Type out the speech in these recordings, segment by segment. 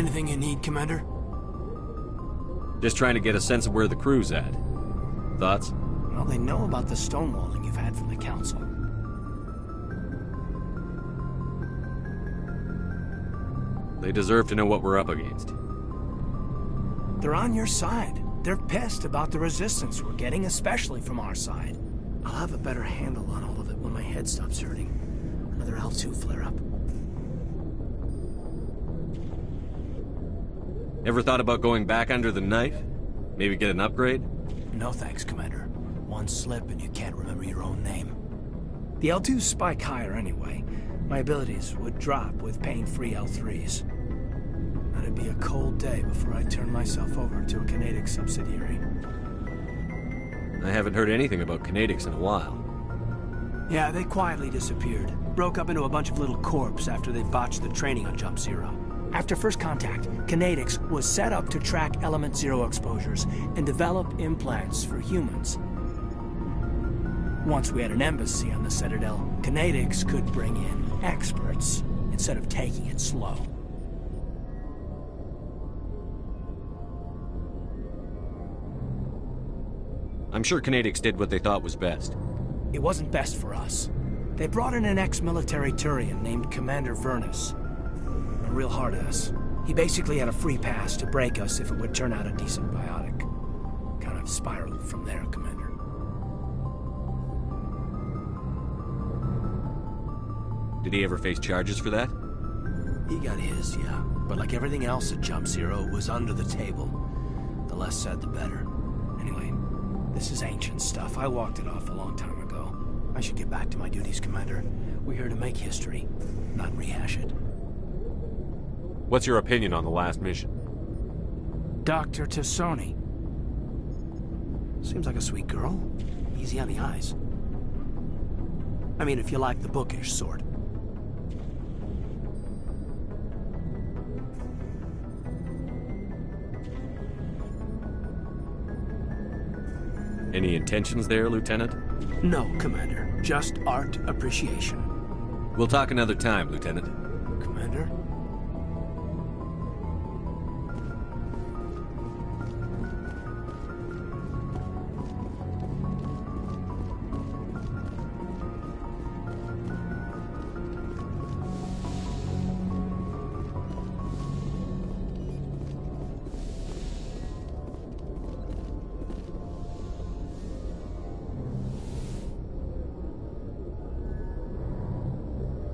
Anything you need, Commander? Just trying to get a sense of where the crew's at. Thoughts? Well, they know about the stonewalling you've had from the Council. They deserve to know what we're up against. They're on your side. They're pissed about the resistance we're getting, especially from our side. I'll have a better handle on all of it when my head stops hurting. Another L2 flare-up. Ever thought about going back under the knife? Maybe get an upgrade? No thanks, Commander. One slip and you can't remember your own name. The L2s spike higher anyway. My abilities would drop with pain-free L3s. That'd be a cold day before I turn myself over to a Canadic subsidiary. I haven't heard anything about Canadics in a while. Yeah, they quietly disappeared. Broke up into a bunch of little corps after they botched the training on Jump Zero. After first contact, Canadics was set up to track Element Zero exposures and develop implants for humans. Once we had an embassy on the Citadel, Canadics could bring in experts instead of taking it slow. I'm sure Canadics did what they thought was best. It wasn't best for us. They brought in an ex-military Turian named Commander Vernus. A real hard-ass. He basically had a free pass to break us if it would turn out a decent biotic. Kind of spiraled from there, Commander. Did he ever face charges for that? He got his, yeah. But like everything else at Jump Zero, it was under the table. The less said, the better. Anyway, this is ancient stuff. I walked it off a long time ago. I should get back to my duties, Commander. We're here to make history, not rehash it. What's your opinion on the last mission? Dr. Tassoni. Seems like a sweet girl. Easy on the eyes. I mean, if you like the bookish sort. Any intentions there, Lieutenant? No, Commander. Just art appreciation. We'll talk another time, Lieutenant. Commander?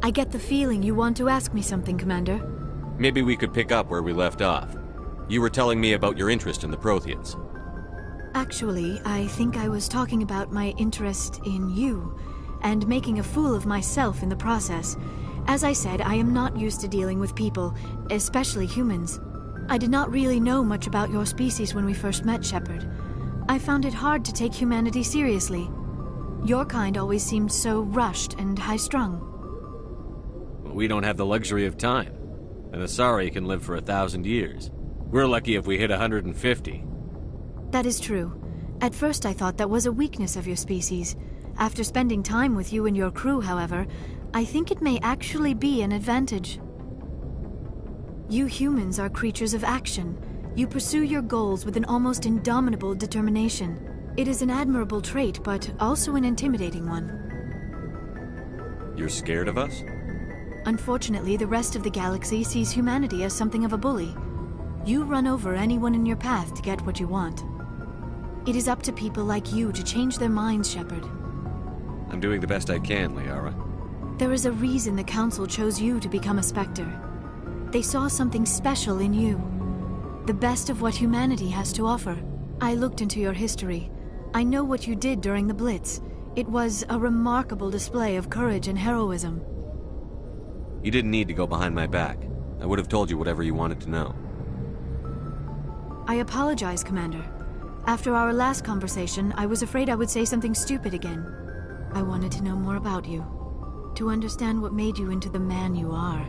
I get the feeling you want to ask me something, Commander. Maybe we could pick up where we left off. You were telling me about your interest in the Protheans. Actually, I think I was talking about my interest in you, and making a fool of myself in the process. As I said, I am not used to dealing with people, especially humans. I did not really know much about your species when we first met, Shepard. I found it hard to take humanity seriously. Your kind always seemed so rushed and high-strung. We don't have the luxury of time. An Asari can live for 1,000 years. We're lucky if we hit 150. That is true. At first I thought that was a weakness of your species. After spending time with you and your crew, however, I think it may actually be an advantage. You humans are creatures of action. You pursue your goals with an almost indomitable determination. It is an admirable trait, but also an intimidating one. You're scared of us? Unfortunately, the rest of the galaxy sees humanity as something of a bully. You run over anyone in your path to get what you want. It is up to people like you to change their minds, Shepard. I'm doing the best I can, Liara. There is a reason the Council chose you to become a Spectre. They saw something special in you. The best of what humanity has to offer. I looked into your history. I know what you did during the Blitz. It was a remarkable display of courage and heroism. You didn't need to go behind my back. I would have told you whatever you wanted to know. I apologize, Commander. After our last conversation, I was afraid I would say something stupid again. I wanted to know more about you. To understand what made you into the man you are.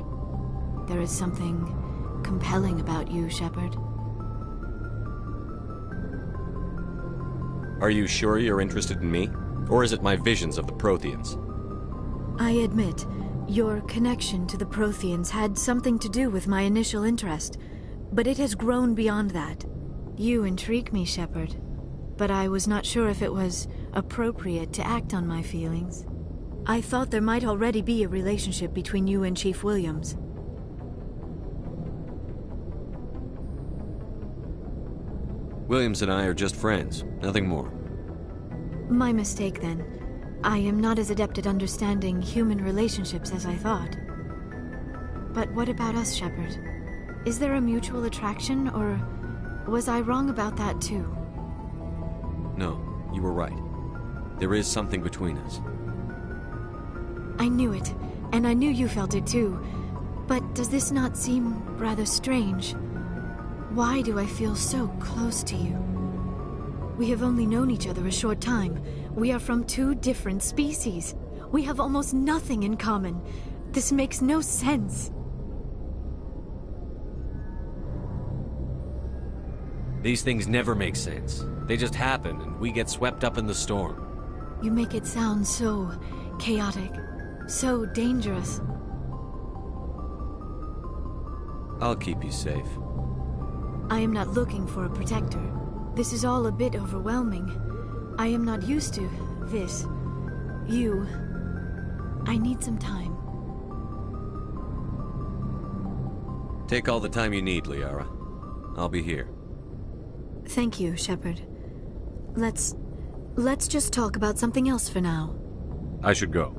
There is something compelling about you, Shepard. Are you sure you're interested in me? Or is it my visions of the Protheans? I admit, your connection to the Protheans had something to do with my initial interest. but it has grown beyond that. You intrigue me, Shepard, but I was not sure if it was appropriate to act on my feelings. I thought there might already be a relationship between you and Chief Williams. Williams and I are just friends, nothing more. My mistake, then. I am not as adept at understanding human relationships as I thought. But what about us, Shepard? Is there a mutual attraction, or was I wrong about that too? No, you were right. There is something between us. I knew it, and I knew you felt it too. But does this not seem rather strange? Why do I feel so close to you? We have only known each other a short time. We are from two different species. We have almost nothing in common. This makes no sense. These things never make sense. They just happen, and we get swept up in the storm. You make it sound so chaotic, so dangerous. I'll keep you safe. I am not looking for a protector. This is all a bit overwhelming. I am not used to this. You. I need some time. Take all the time you need, Liara. I'll be here. Thank you, Shepard. Let's just talk about something else for now. I should go.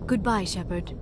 Goodbye, Shepard.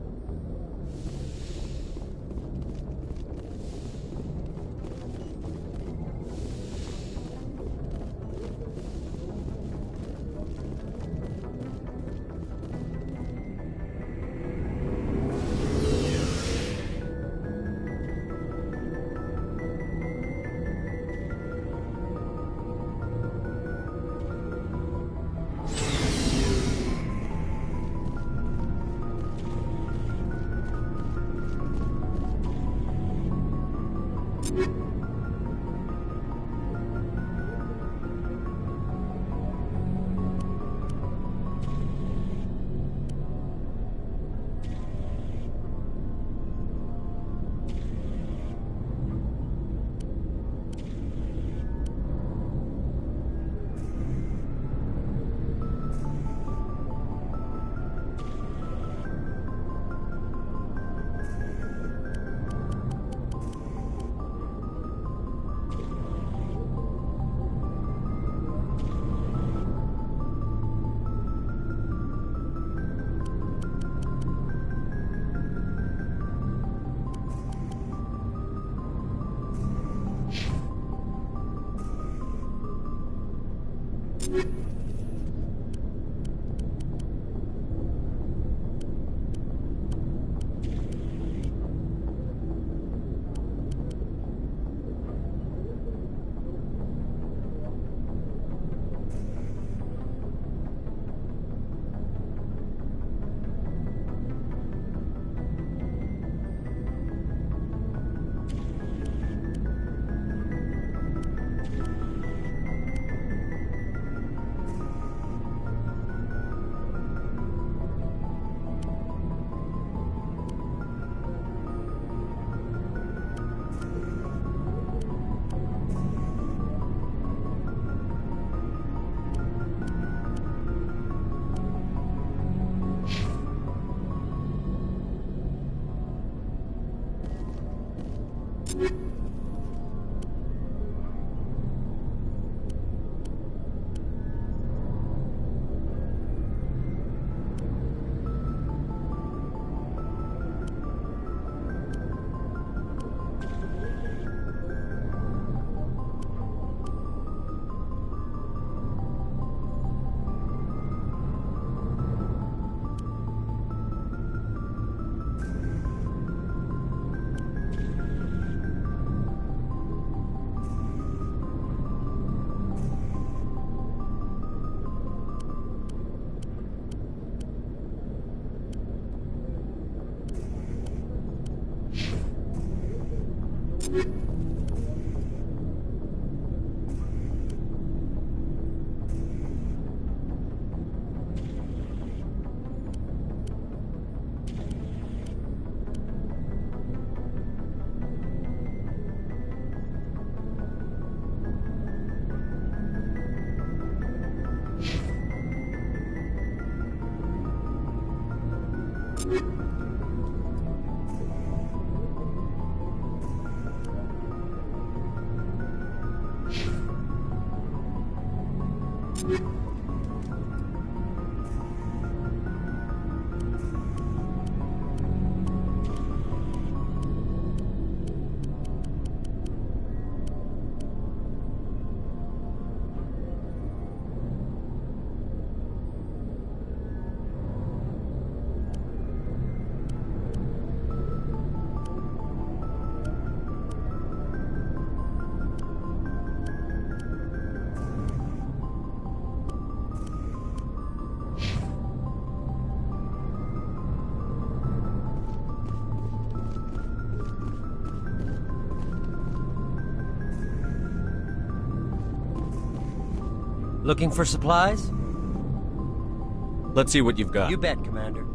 Looking for supplies? Let's see what you've got. You bet, Commander.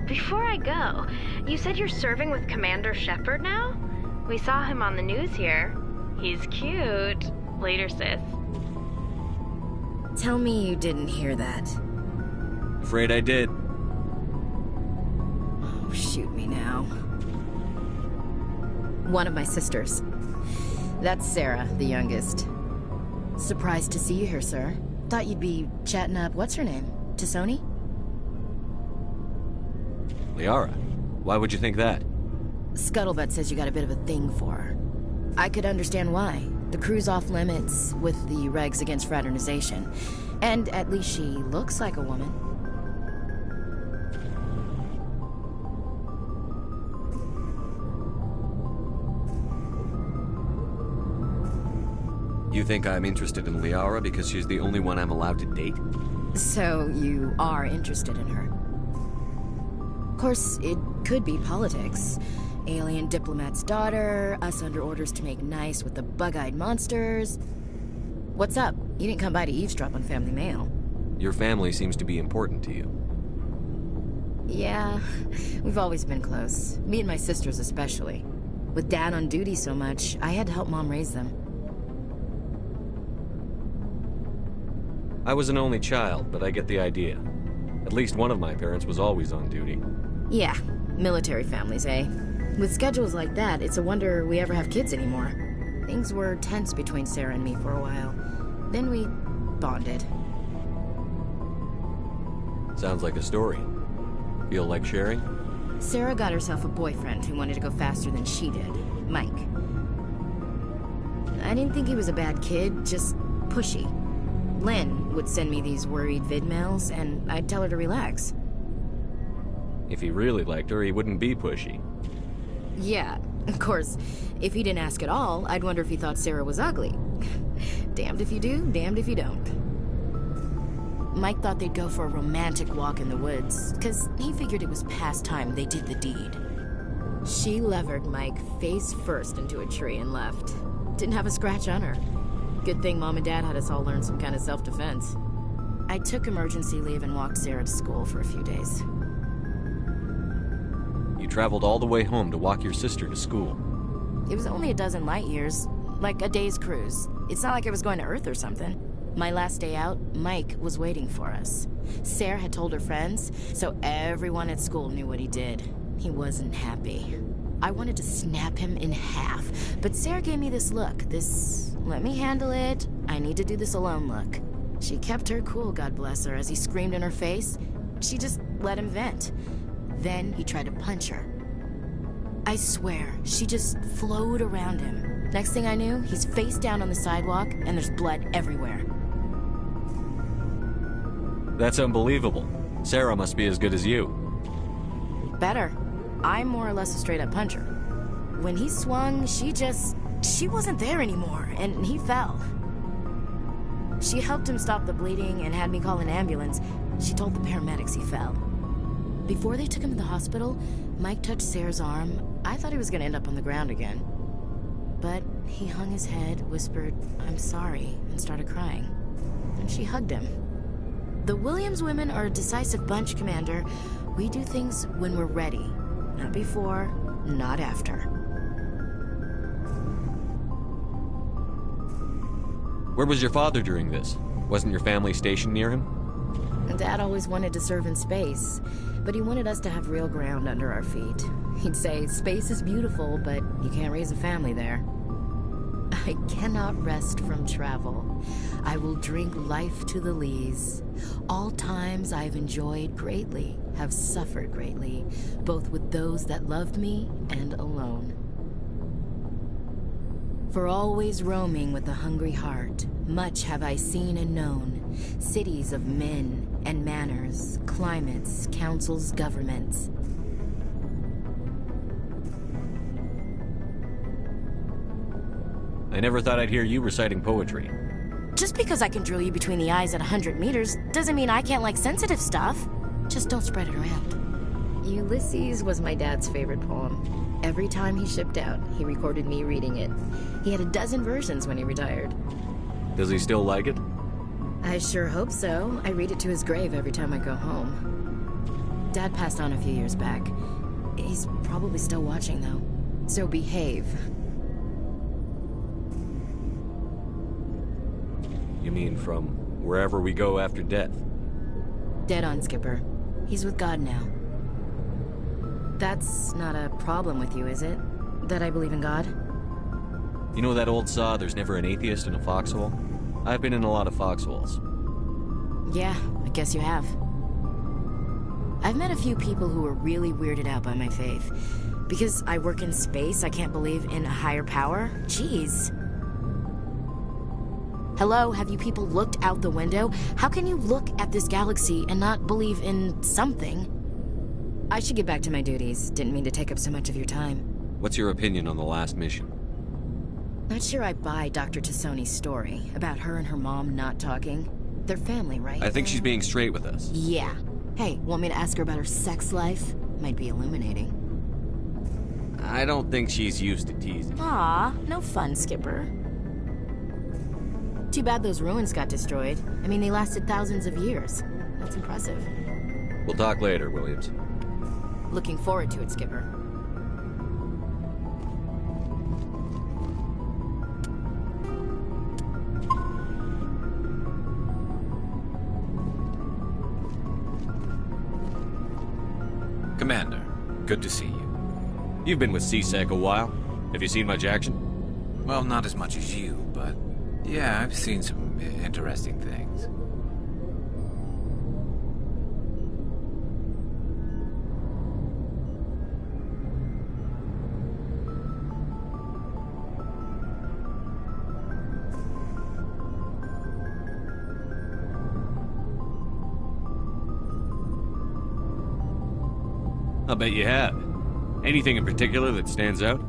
Before I go, you said you're serving with Commander Shepard now? We saw him on the news here. He's cute. Later, sis. Tell me you didn't hear that. Afraid I did. Oh, shoot me now. One of my sisters. That's Sarah, the youngest. Surprised to see you here, sir. Thought you'd be chatting up, what's her name? Tassoni? Liara, why would you think that? Scuttlebutt says you got a bit of a thing for her. I could understand why. The crew's off limits with the regs against fraternization. And at least she looks like a woman. You think I'm interested in Liara because she's the only one I'm allowed to date? So you are interested in her. Of course, it could be politics. Alien diplomat's daughter, us under orders to make nice with the bug-eyed monsters. What's up? You didn't come by to eavesdrop on family mail. Your family seems to be important to you. Yeah, we've always been close. Me and my sisters especially. With Dad on duty so much, I had to help Mom raise them. I was an only child, but I get the idea. At least one of my parents was always on duty. Yeah, military families, eh? With schedules like that, it's a wonder we ever have kids anymore. Things were tense between Sarah and me for a while. Then we bonded. Sounds like a story. Feel like sharing? Sarah got herself a boyfriend who wanted to go faster than she did, Mike. I didn't think he was a bad kid, just pushy. Lynn would send me these worried vidmails, and I'd tell her to relax. If he really liked her, he wouldn't be pushy. Yeah, of course, if he didn't ask at all, I'd wonder if he thought Sarah was ugly. Damned if you do, damned if you don't. Mike thought they'd go for a romantic walk in the woods, because he figured it was past time they did the deed. She levered Mike face first into a tree and left. Didn't have a scratch on her. Good thing Mom and Dad had us all learn some kind of self-defense. I took emergency leave and walked Sarah to school for a few days. You traveled all the way home to walk your sister to school. It was only a dozen light years, like a day's cruise. It's not like I was going to Earth or something. My last day out, Mike was waiting for us. Sarah had told her friends, so everyone at school knew what he did. He wasn't happy. I wanted to snap him in half, but Sarah gave me this look, this let me handle it, I need to do this alone look. She kept her cool, God bless her, as he screamed in her face. She just let him vent. Then he tried to punch her. I swear, she just flowed around him. Next thing I knew, he's face down on the sidewalk, and there's blood everywhere. That's unbelievable. Sarah must be as good as you. Better. I'm more or less a straight-up puncher. When he swung, she wasn't there anymore, and he fell. She helped him stop the bleeding and had me call an ambulance. She told the paramedics he fell. Before they took him to the hospital, Mike touched Sarah's arm. I thought he was gonna end up on the ground again. But he hung his head, whispered, "I'm sorry," and started crying. And she hugged him. The Williams women are a decisive bunch, Commander. We do things when we're ready. Not before, not after. Where was your father during this? Wasn't your family stationed near him? Dad always wanted to serve in space, but he wanted us to have real ground under our feet. He'd say, space is beautiful, but you can't raise a family there. I cannot rest from travel. I will drink life to the lees. All times I've enjoyed greatly, have suffered greatly, both with those that loved me and alone. For always roaming with a hungry heart, much have I seen and known, cities of men and manners, climates, councils, governments. I never thought I'd hear you reciting poetry. Just because I can drill you between the eyes at 100 meters doesn't mean I can't like sensitive stuff. Just don't spread it around. Ulysses was my dad's favorite poem. Every time he shipped out, he recorded me reading it. He had a dozen versions when he retired. Does he still like it? I sure hope so. I read it to his grave every time I go home. Dad passed on a few years back. He's probably still watching, though. So behave. You mean from wherever we go after death? Dead on, Skipper. He's with God now. That's not a problem with you, is it? That I believe in God? You know that old saw, there's never an atheist in a foxhole? I've been in a lot of foxholes. Yeah, I guess you have. I've met a few people who were really weirded out by my faith. Because I work in space, I can't believe in a higher power? Jeez. Hello, have you people looked out the window? How can you look at this galaxy and not believe in something? I should get back to my duties. Didn't mean to take up so much of your time. What's your opinion on the last mission? Not sure I buy Dr. Tassoni's story about her and her mom not talking. They're family, right? I think she's being straight with us. Yeah. Hey, want me to ask her about her sex life? Might be illuminating. I don't think she's used to teasing. Aw, no fun, Skipper. Too bad those ruins got destroyed. I mean, they lasted thousands of years. That's impressive. We'll talk later, Williams. Looking forward to it, Skipper. Commander, good to see you. You've been with CSEC a while. Have you seen much action? Well, not as much as you, but yeah, I've seen some interesting things. I'll bet you have. Anything in particular that stands out?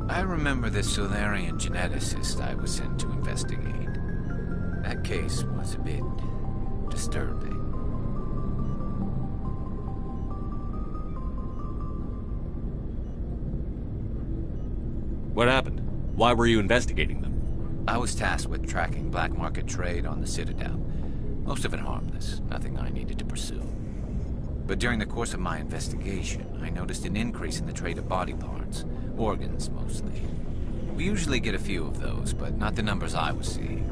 I remember this Solarian geneticist I was sent to investigate. That case was a bit disturbing. What happened? Why were you investigating them? I was tasked with tracking black market trade on the Citadel. Most of it harmless, nothing I needed to pursue. But during the course of my investigation, I noticed an increase in the trade of body parts, organs mostly. We usually get a few of those, but not the numbers I was seeing.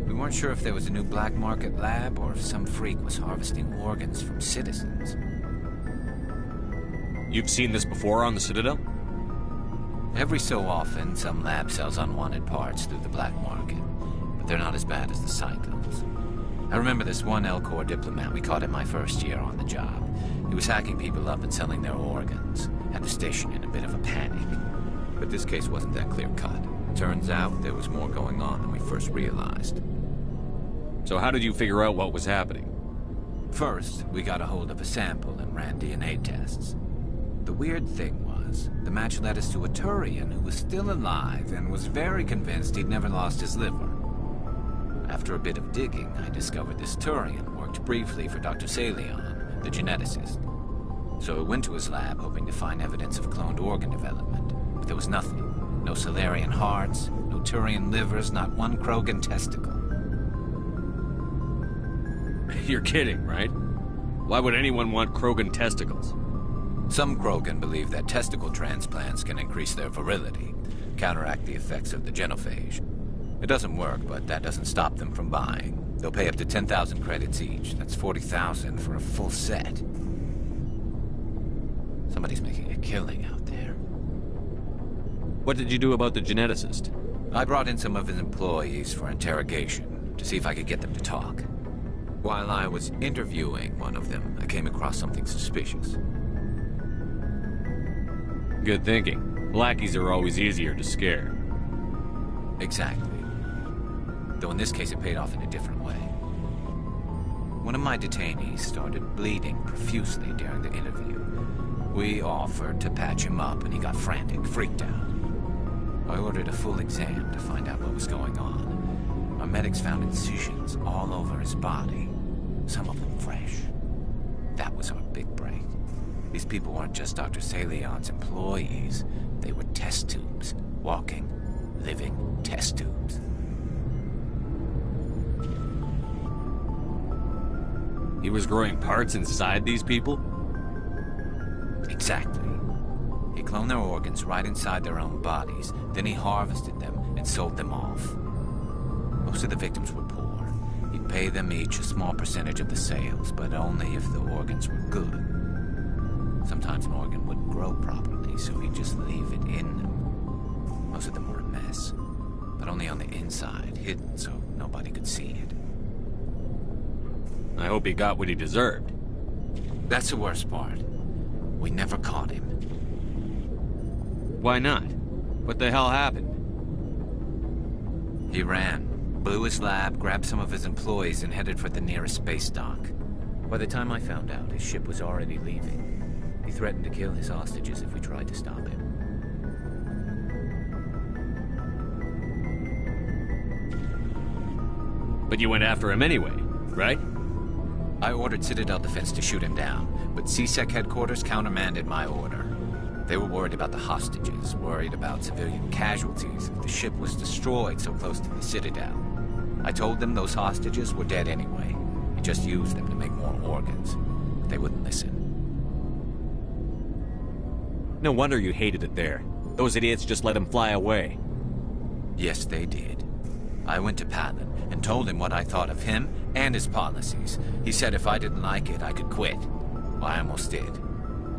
We weren't sure if there was a new black market lab or if some freak was harvesting organs from citizens. You've seen this before on the Citadel? Every so often, some lab sells unwanted parts through the black market, but they're not as bad as the cycles. I remember this one L-Corps diplomat we caught in my first year on the job. He was hacking people up and selling their organs. Had the station in a bit of a panic. But this case wasn't that clear-cut. Turns out there was more going on than we first realized. So how did you figure out what was happening? First, we got a hold of a sample and ran DNA tests. The weird thing was, the match led us to a Turian who was still alive and was very convinced he'd never lost his liver. After a bit of digging, I discovered this Turian worked briefly for Dr. Saleon, the geneticist. So I went to his lab hoping to find evidence of cloned organ development, but there was nothing. No Solarian hearts, no Turian livers, not one Krogan testicle. You're kidding, right? Why would anyone want Krogan testicles? Some Krogan believe that testicle transplants can increase their virility, counteract the effects of the genophage. It doesn't work, but that doesn't stop them from buying. They'll pay up to 10,000 credits each. That's 40,000 for a full set. Somebody's making a killing out there. What did you do about the geneticist? I brought in some of his employees for interrogation, to see if I could get them to talk. While I was interviewing one of them, I came across something suspicious. Good thinking. Lackeys are always easier to scare. Exactly. Though in this case it paid off in a different way. One of my detainees started bleeding profusely during the interview. We offered to patch him up and he got frantic, freaked out. I ordered a full exam to find out what was going on. Our medics found incisions all over his body, some of them fresh. That was our big break. These people weren't just Dr. Saleon's employees. They were test tubes, walking, living test tubes. He was growing parts inside these people? Exactly. He cloned their organs right inside their own bodies, then he harvested them and sold them off. Most of the victims were poor. He'd pay them each a small percentage of the sales, but only if the organs were good. Sometimes an organ wouldn't grow properly, so he'd just leave it in them. Most of them were a mess, but only on the inside, hidden so nobody could see it. I hope he got what he deserved. That's the worst part. We never caught him. Why not? What the hell happened? He ran, blew his lab, grabbed some of his employees, and headed for the nearest space dock. By the time I found out, his ship was already leaving. He threatened to kill his hostages if we tried to stop him. But you went after him anyway, right? I ordered Citadel Defense to shoot him down, but CSEC headquarters countermanded my order. They were worried about the hostages, worried about civilian casualties if the ship was destroyed so close to the Citadel. I told them those hostages were dead anyway. He just used them to make more organs. They wouldn't listen. No wonder you hated it there. Those idiots just let him fly away. Yes, they did. I went to Patton and told him what I thought of him and his policies. He said if I didn't like it, I could quit. Well, I almost did.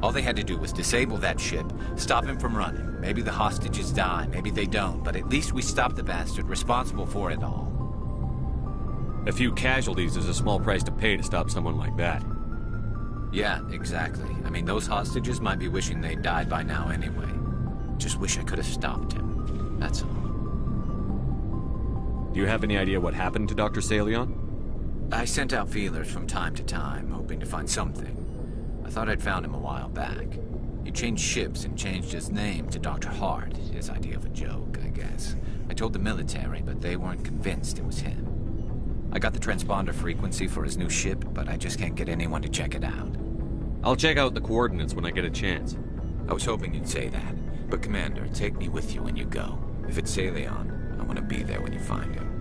All they had to do was disable that ship, stop him from running. Maybe the hostages die, maybe they don't, but at least we stopped the bastard responsible for it all. A few casualties is a small price to pay to stop someone like that. Yeah, exactly. I mean, those hostages might be wishing they'd died by now anyway. Just wish I could have stopped him. That's all. Do you have any idea what happened to Dr. Salion? I sent out feelers from time to time, hoping to find something. I thought I'd found him a while back. He changed ships and changed his name to Dr. Hart, his idea of a joke, I guess. I told the military, but they weren't convinced it was him. I got the transponder frequency for his new ship, but I just can't get anyone to check it out. I'll check out the coordinates when I get a chance. I was hoping you'd say that. But Commander, take me with you when you go. If it's Salion, I want to be there when you find him.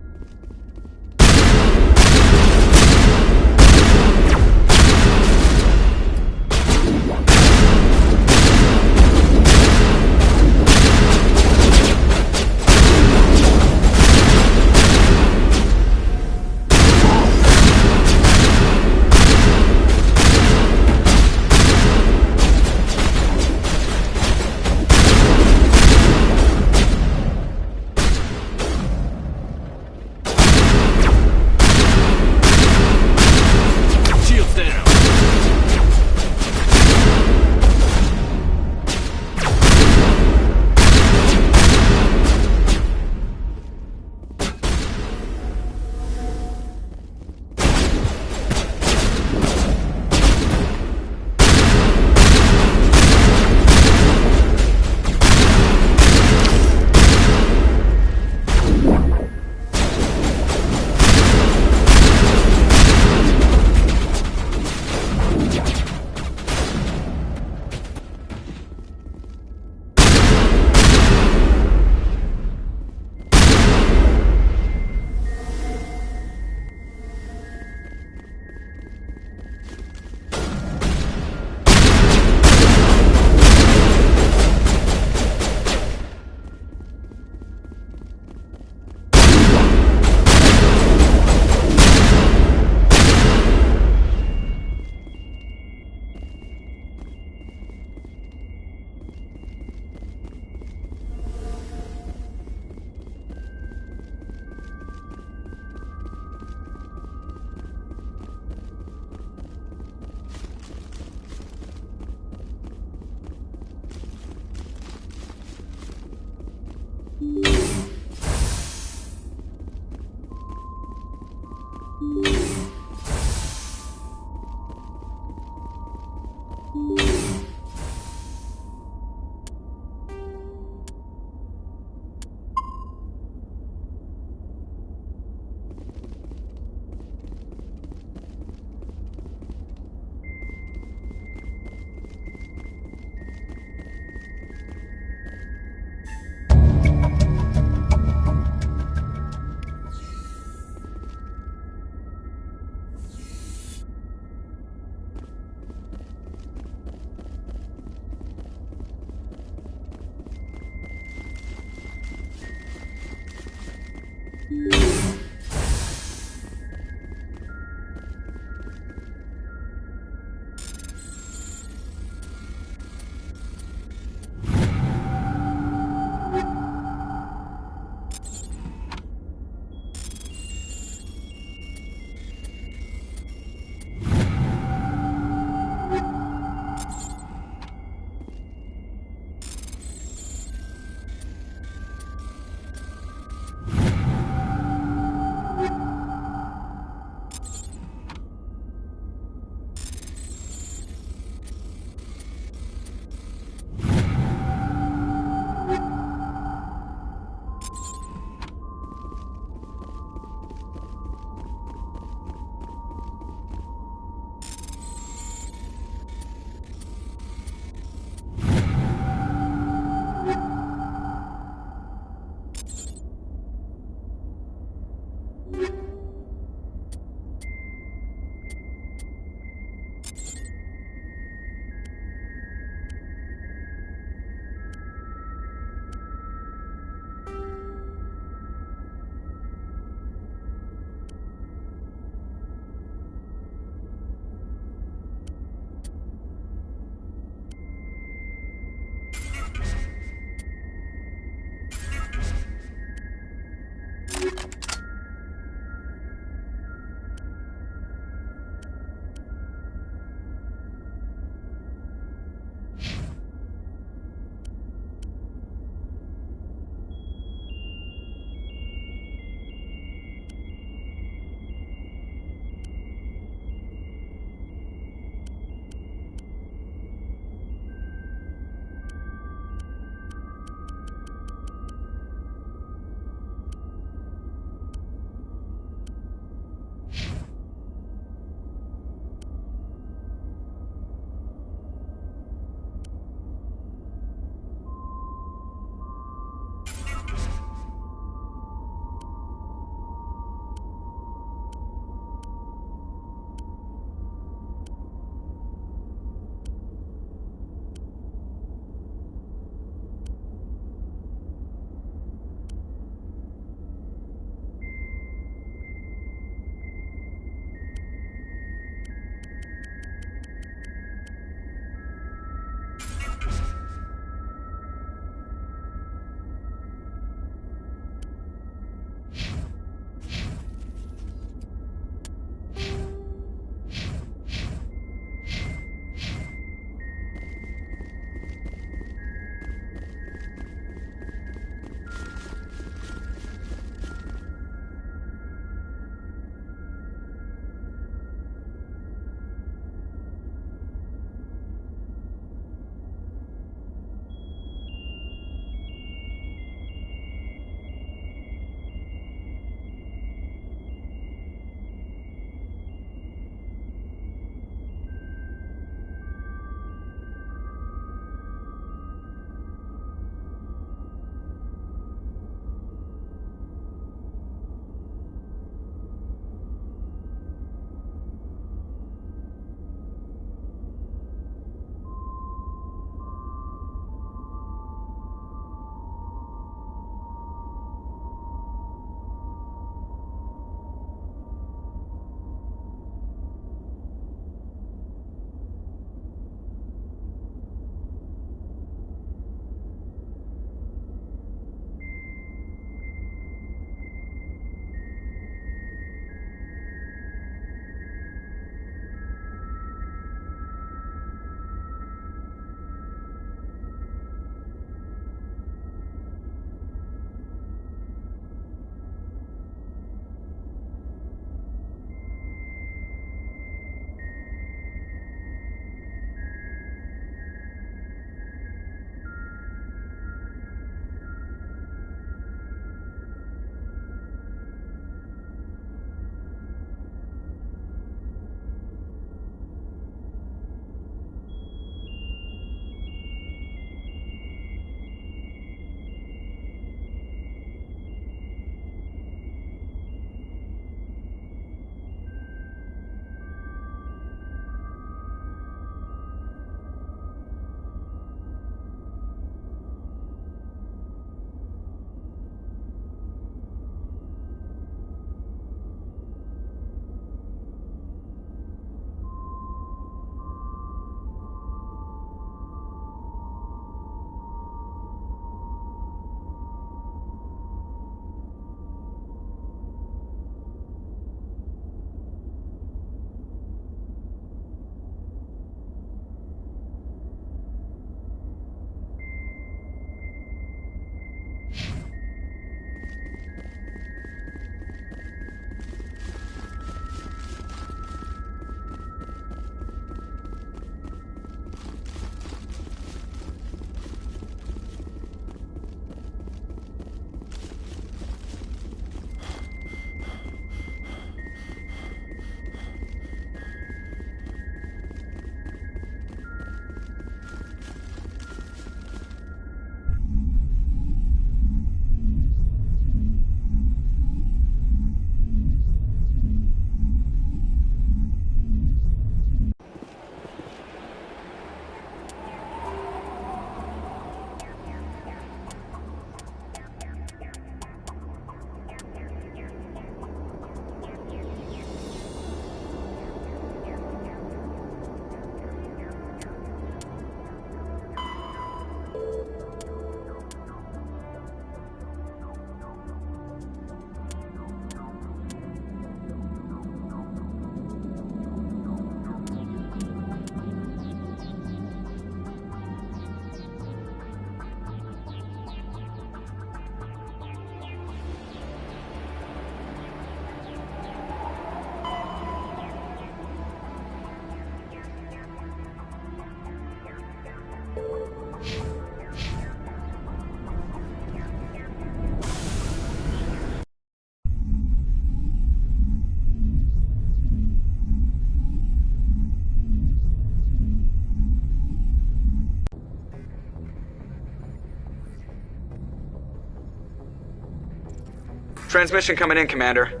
Transmission coming in, Commander.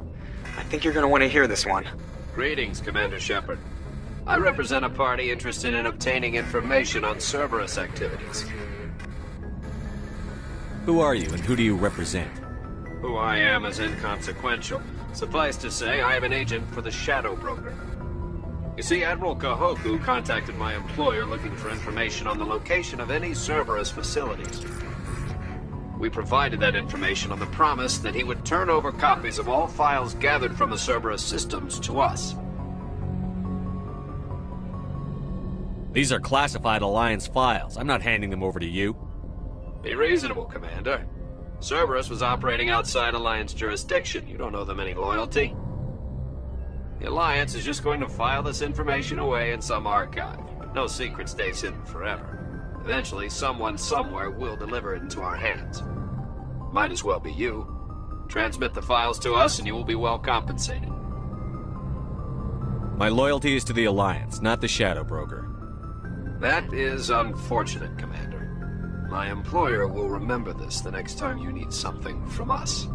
I think you're gonna want to hear this one. Greetings, Commander Shepard. I represent a party interested in obtaining information on Cerberus activities. Who are you, and who do you represent? Who I am is inconsequential. Suffice to say, I am an agent for the Shadow Broker. You see, Admiral Kahoku contacted my employer looking for information on the location of any Cerberus facilities. We provided that information on the promise that he would turn over copies of all files gathered from the Cerberus systems to us. These are classified Alliance files. I'm not handing them over to you. Be reasonable, Commander. Cerberus was operating outside Alliance jurisdiction. You don't owe them any loyalty. The Alliance is just going to file this information away in some archive. No secret stays hidden forever. Eventually, someone somewhere will deliver it into our hands. Might as well be you. Transmit the files to us and you will be well compensated. My loyalty is to the Alliance, not the Shadow Broker. That is unfortunate, Commander. My employer will remember this the next time you need something from us.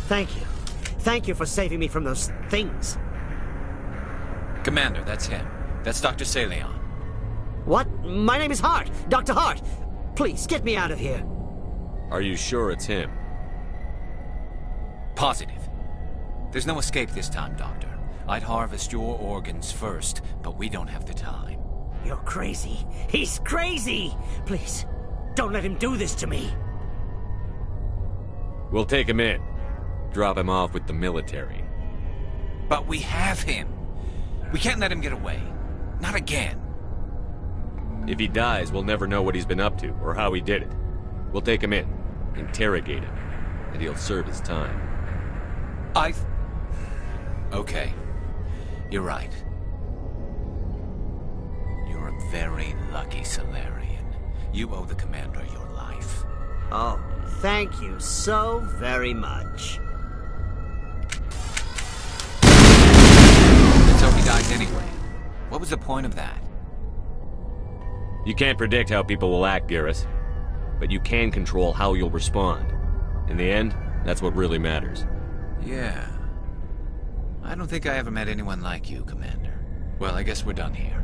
Thank you. Thank you for saving me from those things. Commander, that's him. That's Dr. Saleon. What? My name is Hart. Dr. Hart. Please, get me out of here. Are you sure it's him? Positive. There's no escape this time, Doctor. I'd harvest your organs first, but we don't have the time. You're crazy. He's crazy! Please, don't let him do this to me. We'll take him in. Drop him off with the military. But we have him. We can't let him get away. Not again. If he dies, we'll never know what he's been up to, or how he did it. We'll take him in, interrogate him, and he'll serve his time. Okay. You're right. You're a very lucky Salarian. You owe the Commander your life. Oh, thank you so very much. So he dies anyway. What was the point of that? You can't predict how people will act, Garrus. But you can control how you'll respond. In the end, that's what really matters. Yeah. I don't think I ever met anyone like you, Commander. Well, I guess we're done here.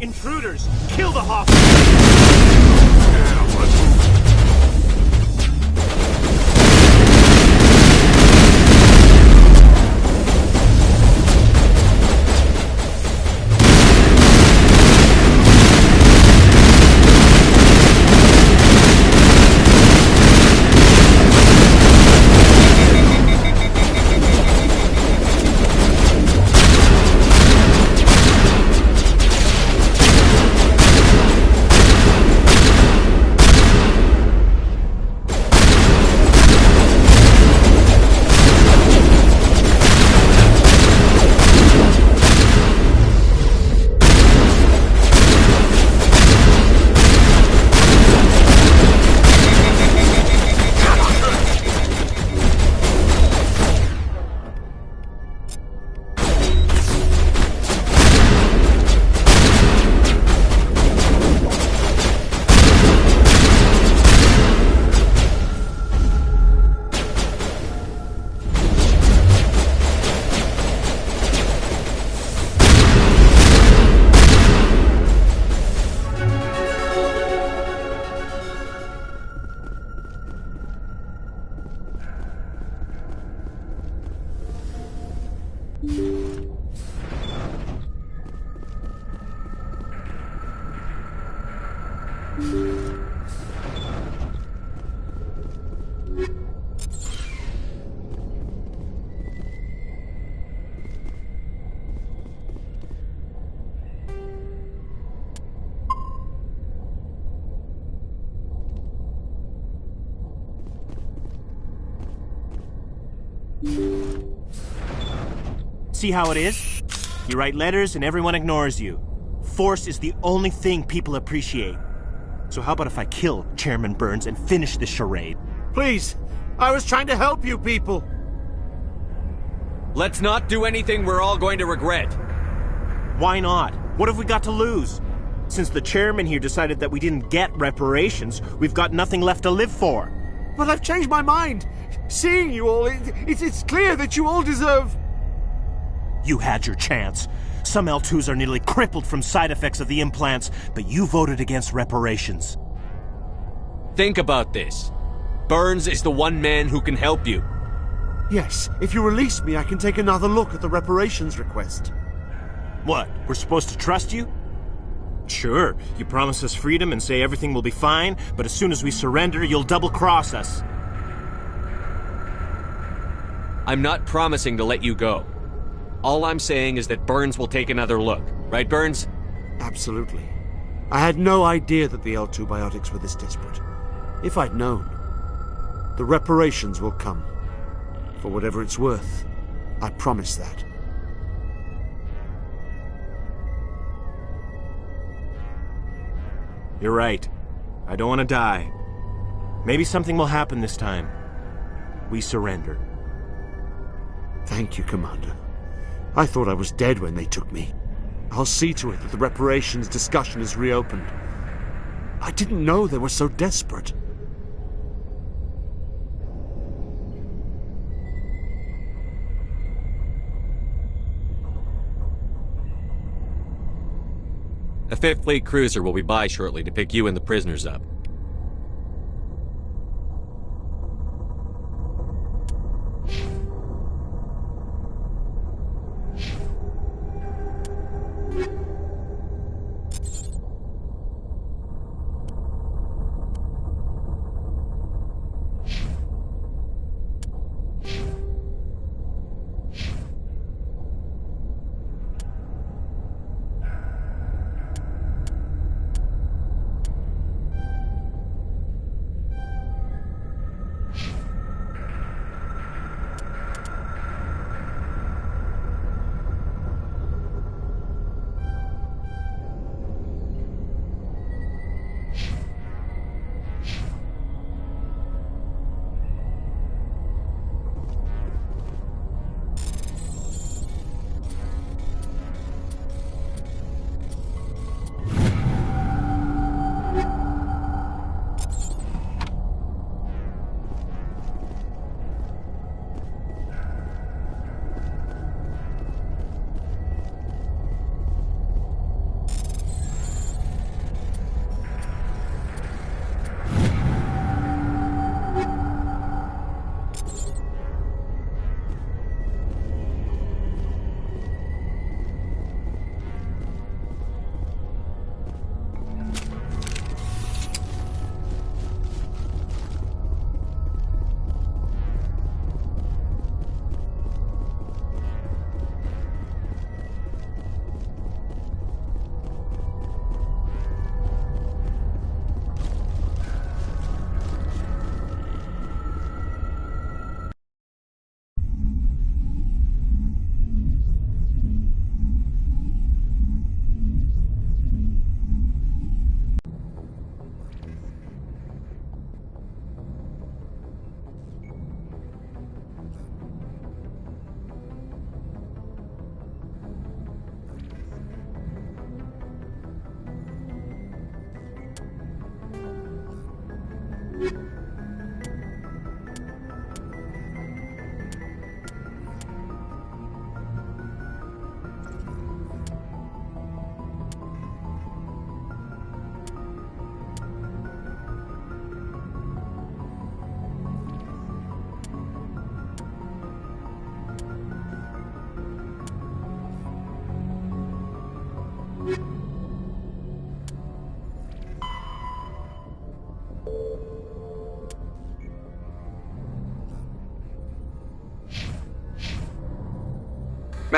Intruders! Kill the hostage! See how it is? You write letters and everyone ignores you. Force is the only thing people appreciate. So how about if I kill Chairman Burns and finish this charade? Please! I was trying to help you people! Let's not do anything we're all going to regret. Why not? What have we got to lose? Since the chairman here decided that we didn't get reparations, we've got nothing left to live for. But I've changed my mind! Seeing you all, it's clear that you all deserve... You had your chance. Some L2s are nearly crippled from side effects of the implants, but you voted against reparations. Think about this. Burns is the one man who can help you. Yes, if you release me, I can take another look at the reparations request. What, we're supposed to trust you? Sure, you promise us freedom and say everything will be fine, but as soon as we surrender, you'll double-cross us. I'm not promising to let you go. All I'm saying is that Burns will take another look. Right, Burns? Absolutely. I had no idea that the L2 biotics were this desperate. If I'd known, the reparations will come. For whatever it's worth. I promise that. You're right. I don't want to die. Maybe something will happen this time. We surrender. Thank you, Commander. I thought I was dead when they took me. I'll see to it that the reparations discussion is reopened. I didn't know they were so desperate. A 5th Fleet cruiser will be by shortly to pick you and the prisoners up.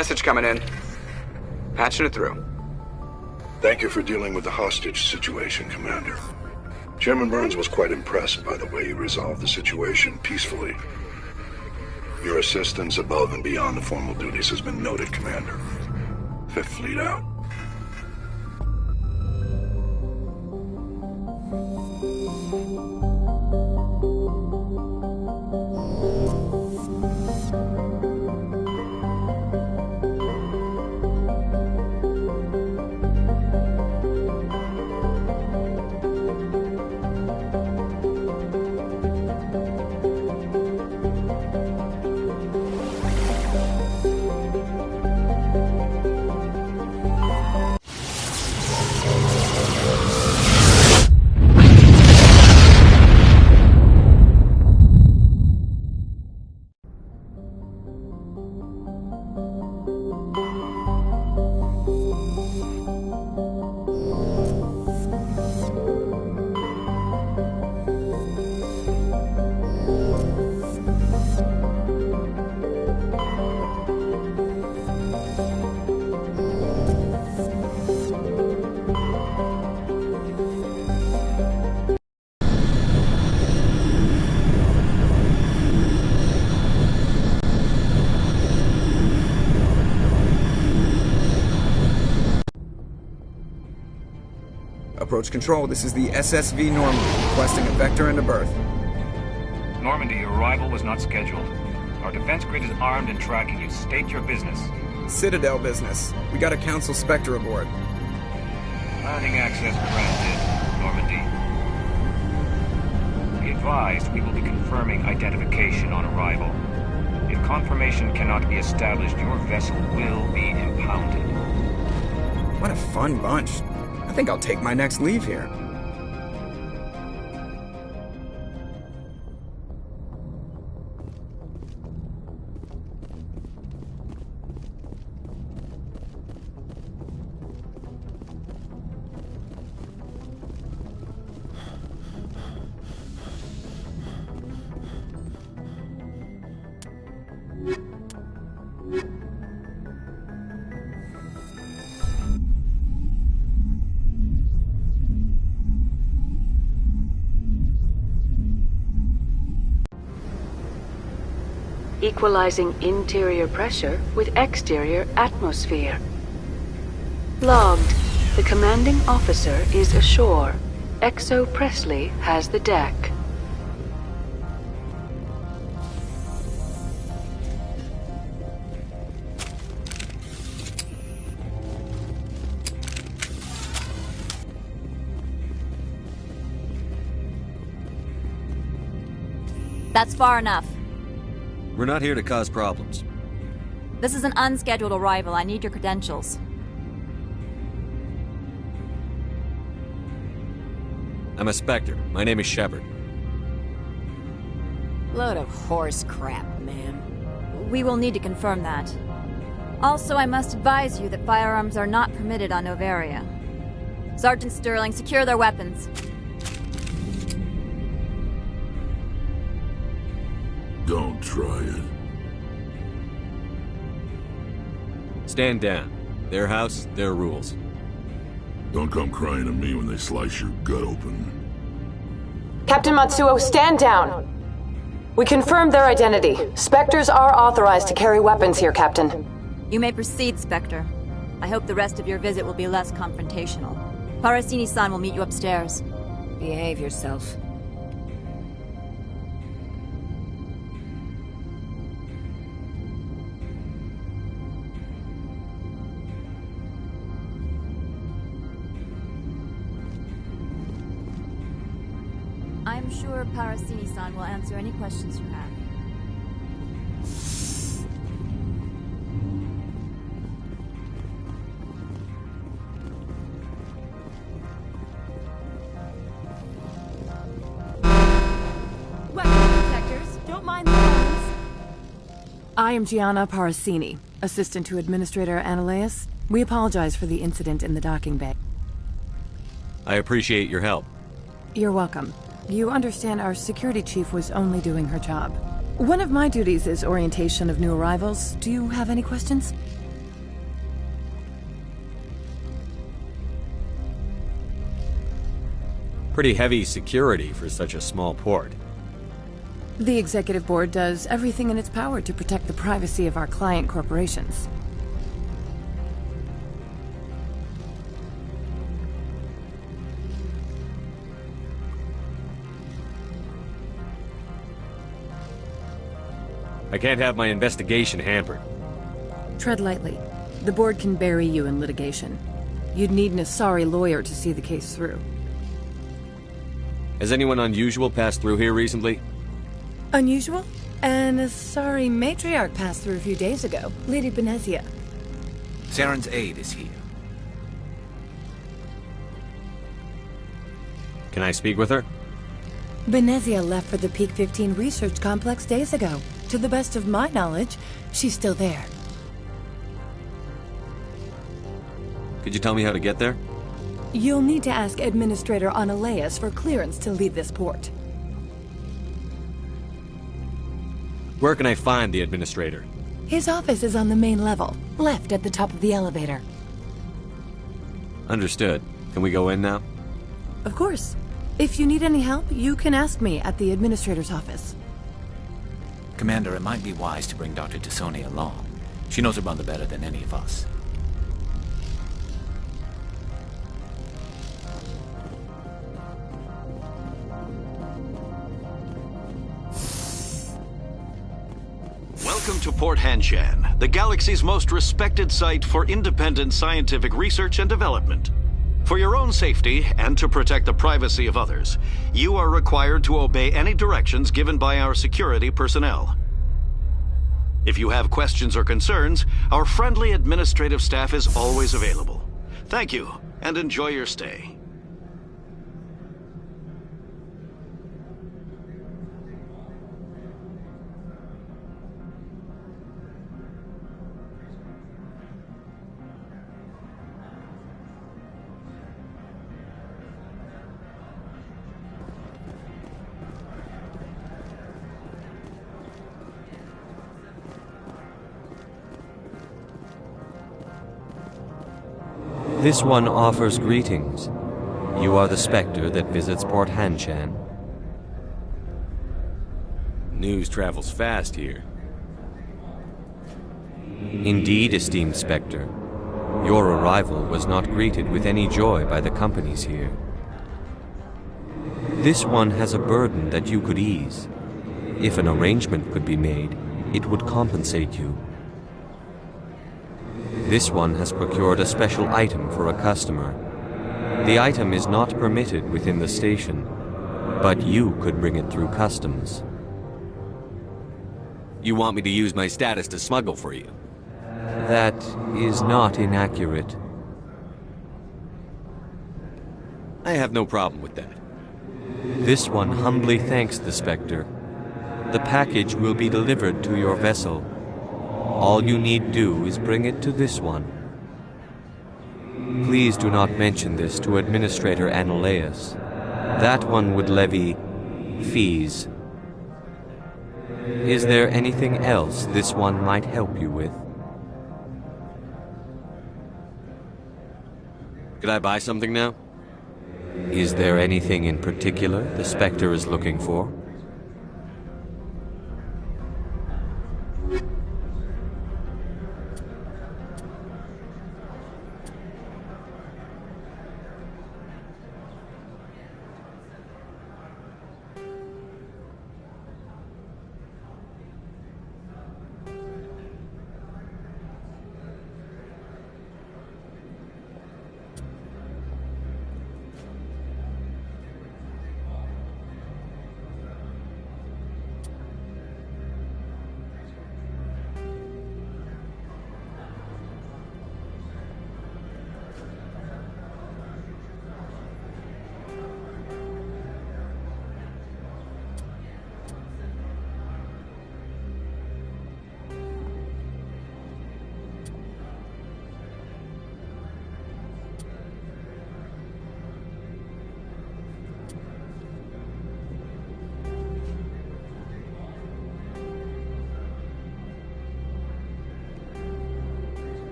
message coming in. Patching it through. Thank you for dealing with the hostage situation, Commander. Chairman Burns was quite impressed by the way you resolved the situation peacefully. Your assistance above and beyond the formal duties has been noted, Commander. Fifth Fleet out. Approach control, this is the SSV Normandy, requesting a vector into berth. Normandy, your arrival was not scheduled. Our defense grid is armed and tracking you. State your business. Citadel business. We got a Council Spectre aboard. Landing access granted, Normandy. Be advised, we will be confirming identification on arrival. If confirmation cannot be established, your vessel will be impounded. What a fun bunch. I think I'll take my next leave here. Equalizing interior pressure with exterior atmosphere. Logged. The commanding officer is ashore. XO Presley has the deck. That's far enough. We're not here to cause problems. This is an unscheduled arrival. I need your credentials. I'm a Spectre. My name is Shepard. Load of horse crap, ma'am. We will need to confirm that. Also, I must advise you that firearms are not permitted on Novaria. Sergeant Sterling, secure their weapons. Don't try it. Stand down. Their house, their rules. Don't come crying to me when they slice your gut open. Captain Matsuo, stand down! We confirmed their identity. Spectres are authorized to carry weapons here, Captain. You may proceed, Spectre. I hope the rest of your visit will be less confrontational. Parasini-san will meet you upstairs. Behave yourself. I'm sure Parasini-san will answer any questions you have. Weapon detectors, don't mind the guns. I am Gianna Parasini, assistant to Administrator Ananias. We apologize for the incident in the docking bay. I appreciate your help. You're welcome. You understand our security chief was only doing her job. One of my duties is orientation of new arrivals. Do you have any questions? Pretty heavy security for such a small port. The executive board does everything in its power to protect the privacy of our client corporations. I can't have my investigation hampered. Tread lightly. The board can bury you in litigation. You'd need an Asari lawyer to see the case through. Has anyone unusual passed through here recently? Unusual? An Asari matriarch passed through a few days ago. Lady Benezia. Saren's aide is here. Can I speak with her? Benezia left for the Peak 15 research complex days ago. To the best of my knowledge, she's still there. Could you tell me how to get there? You'll need to ask Administrator Analeas for clearance to leave this port. Where can I find the Administrator? His office is on the main level, left at the top of the elevator. Understood. Can we go in now? Of course. If you need any help, you can ask me at the Administrator's office. Commander, it might be wise to bring Dr. T'Soni along. She knows her mother better than any of us. Welcome to Port Hanshan, the galaxy's most respected site for independent scientific research and development. For your own safety and to protect the privacy of others, you are required to obey any directions given by our security personnel. If you have questions or concerns, our friendly administrative staff is always available. Thank you, and enjoy your stay. This one offers greetings. You are the Spectre that visits Port Hanshan. News travels fast here. Indeed, esteemed Spectre. Your arrival was not greeted with any joy by the companies here. This one has a burden that you could ease. If an arrangement could be made, it would compensate you. This one has procured a special item for a customer. The item is not permitted within the station, but you could bring it through customs. You want me to use my status to smuggle for you? That is not inaccurate. I have no problem with that. This one humbly thanks the Spectre. The package will be delivered to your vessel. All you need do is bring it to this one. Please do not mention this to Administrator Analeas. That one would levy fees. Is there anything else this one might help you with? Could I buy something now? Is there anything in particular the Spectre is looking for?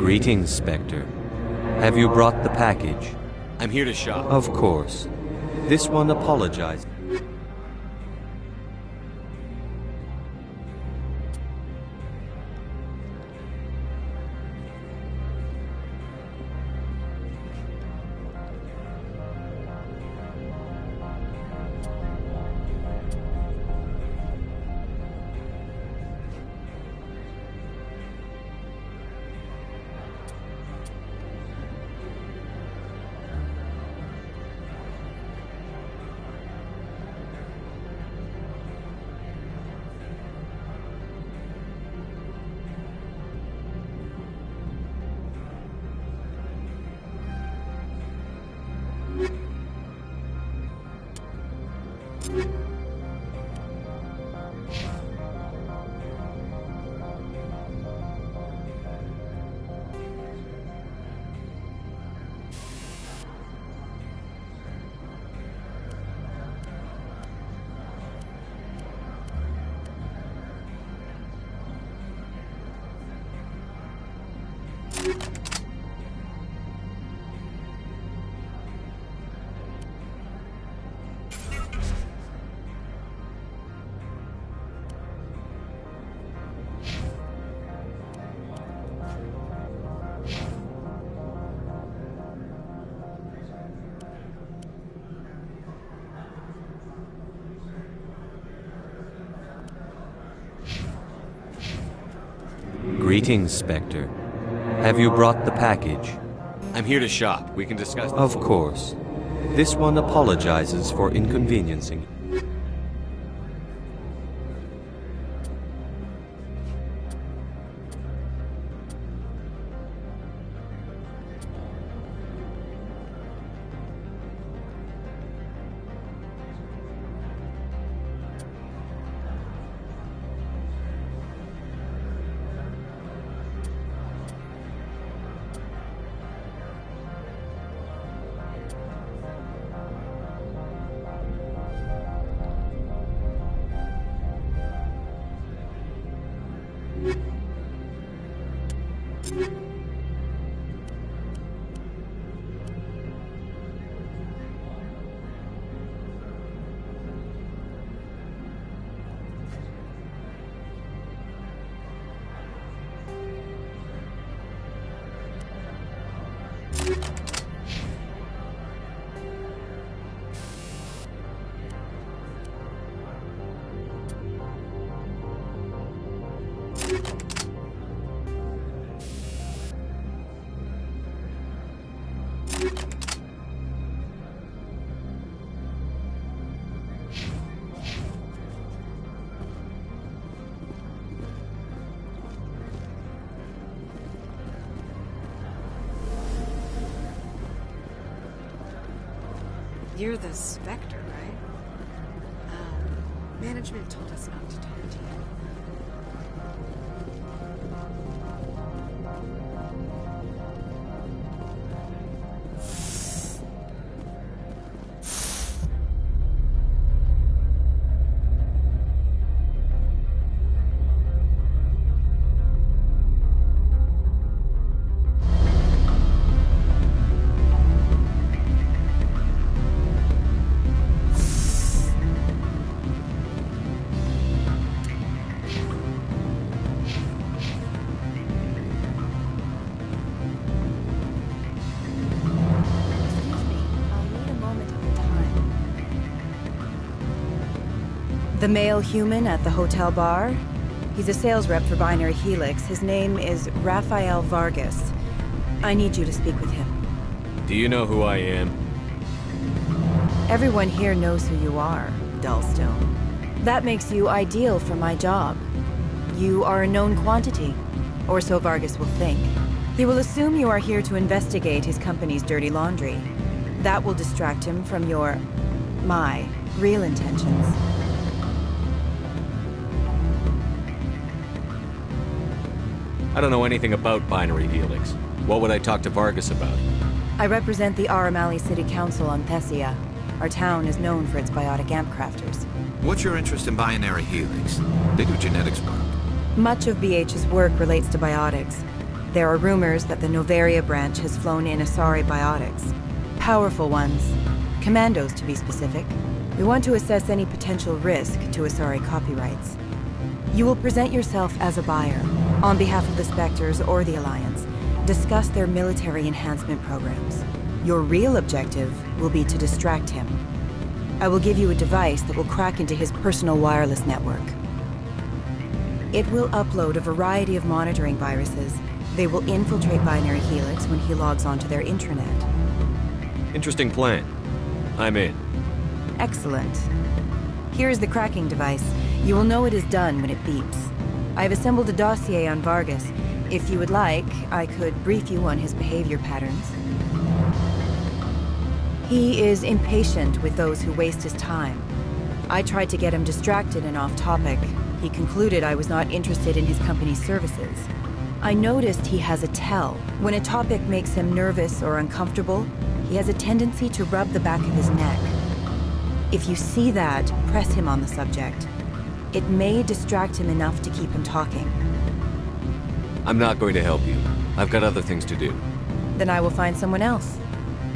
Greetings, Spectre. Have you brought the package? I'm here to shop. Of course. This one apologizes. Greetings, Spectre. Have you brought the package? I'm here to shop. We can discuss this. Of course. This one apologizes for inconveniencing. You're the Spectre, right? Management told us not to talk to you. The male human at the hotel bar? He's a sales rep for Binary Helix. His name is Rafael Vargas. I need you to speak with him. Do you know who I am? Everyone here knows who you are, Dullstone. That makes you ideal for my job. You are a known quantity, or so Vargas will think. He will assume you are here to investigate his company's dirty laundry. That will distract him from my real intentions. I don't know anything about Binary Helix. What would I talk to Vargas about? I represent the Aramali City Council on Thessia. Our town is known for its biotic amp crafters. What's your interest in Binary Helix? They do genetics work. Much of BH's work relates to biotics. There are rumors that the Novaria branch has flown in Asari biotics. Powerful ones. Commandos, to be specific. We want to assess any potential risk to Asari copyrights. You will present yourself as a buyer, on behalf of the Spectres or the Alliance. Discuss their military enhancement programs. Your real objective will be to distract him. I will give you a device that will crack into his personal wireless network. It will upload a variety of monitoring viruses. They will infiltrate Binary Helix when he logs onto their intranet. Interesting plan. I'm in. Excellent. Here's the cracking device. You will know it is done when it beeps. I've assembled a dossier on Vargas. If you would like, I could brief you on his behavior patterns. He is impatient with those who waste his time. I tried to get him distracted and off topic. He concluded I was not interested in his company's services. I noticed he has a tell. When a topic makes him nervous or uncomfortable, he has a tendency to rub the back of his neck. If you see that, press him on the subject. It may distract him enough to keep him talking. I'm not going to help you. I've got other things to do. Then I will find someone else.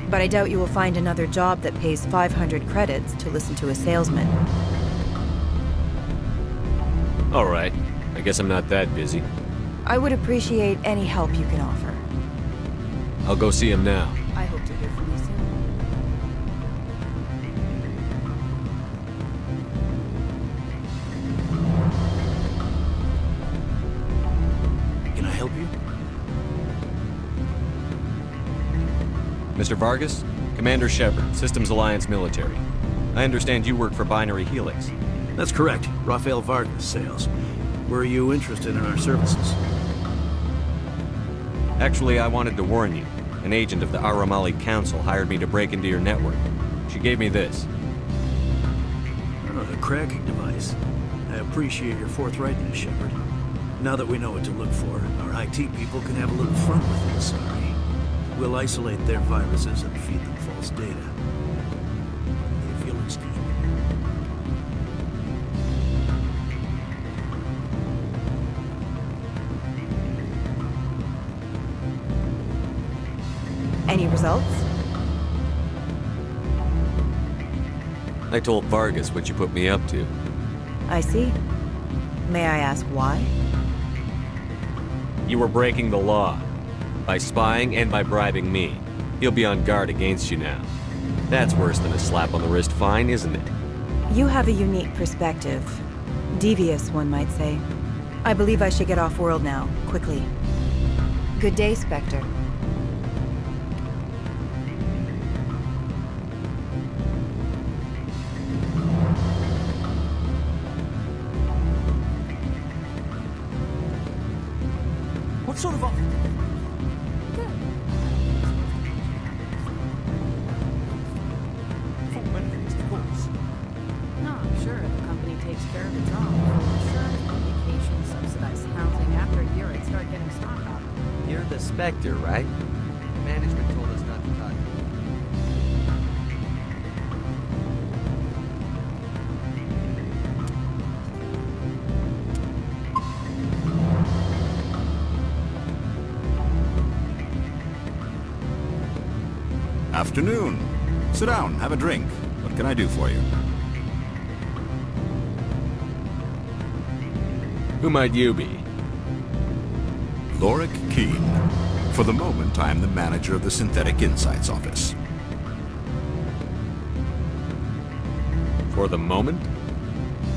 But I doubt you will find another job that pays 500 credits to listen to a salesman. All right. I guess I'm not that busy. I would appreciate any help you can offer. I'll go see him now. I hope to hear from you soon. Can I help you? Mr. Vargas? Commander Shepard, Systems Alliance Military. I understand you work for Binary Helix. That's correct. Rafael Vargas, sales. Were you interested in our services? Actually, I wanted to warn you. An agent of the Aramali Council hired me to break into your network. She gave me this. Oh, a cracking device. I appreciate your forthrightness, Shepard. Now that we know what to look for, our IT people can have a little fun with the Asari. We'll isolate their viruses and feed them false data. If you'll excuse me. Any results? I told Vargas what you put me up to. I see. May I ask why? You were breaking the law. By spying and by bribing me. He'll be on guard against you now. That's worse than a slap on the wrist fine, isn't it? You have a unique perspective. Devious, one might say. I believe I should get off-world now, quickly. Good day, Spectre. What sort of full benefits, of course. No, I'm sure the company takes care of its own. Full insurance, vacation, subsidized housing. After a year, I'd start getting stock up. You're the Spectre, right? Management told us not to talk. Afternoon. Sit down, have a drink. What can I do for you? Who might you be? Lorik Keene. For the moment, I am the manager of the Synthetic Insights Office. For the moment?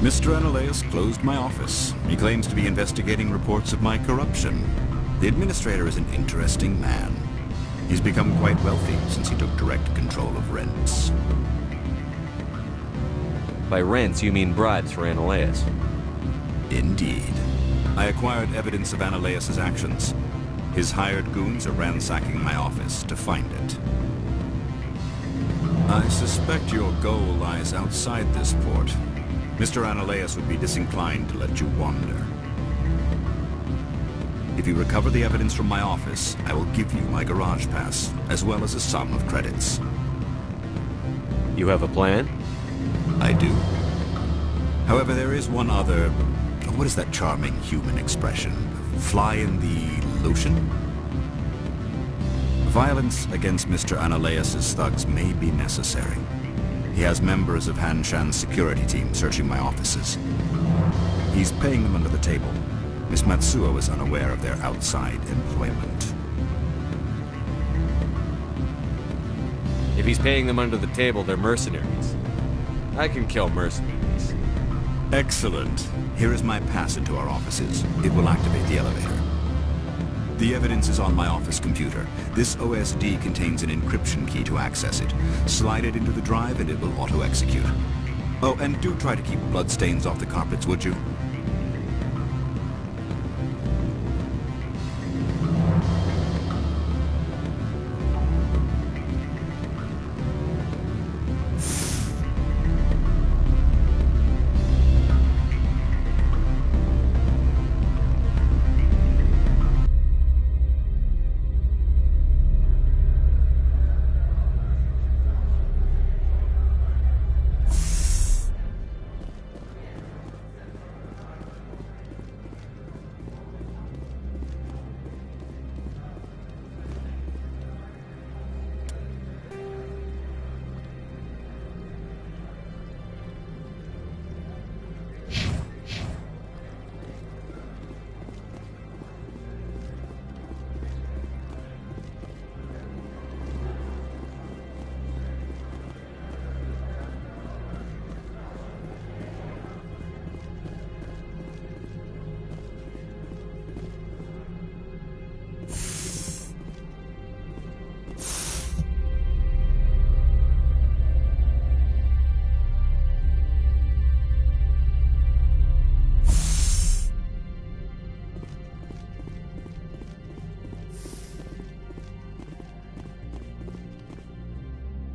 Mr. Analaeus closed my office. He claims to be investigating reports of my corruption. The administrator is an interesting man. He's become quite wealthy since he took direct control of rents. By rents, you mean bribes for Analaeus? Indeed. I acquired evidence of Analaeus' actions. His hired goons are ransacking my office to find it. I suspect your goal lies outside this port. Mr. Analaeus would be disinclined to let you wander. If you recover the evidence from my office, I will give you my garage pass, as well as a sum of credits. You have a plan? I do. However, there is one other... What is that charming human expression? Fly in the lotion? Violence against Mr. Analaeus' thugs may be necessary. He has members of Han Shan's security team searching my offices. He's paying them under the table. Miss Matsuo is unaware of their outside employment. If he's paying them under the table, they're mercenaries. I can kill mercenaries. Excellent. Here is my pass into our offices. It will activate the elevator. The evidence is on my office computer. This OSD contains an encryption key to access it. Slide it into the drive and it will auto-execute. Oh, and do try to keep bloodstains off the carpets, would you?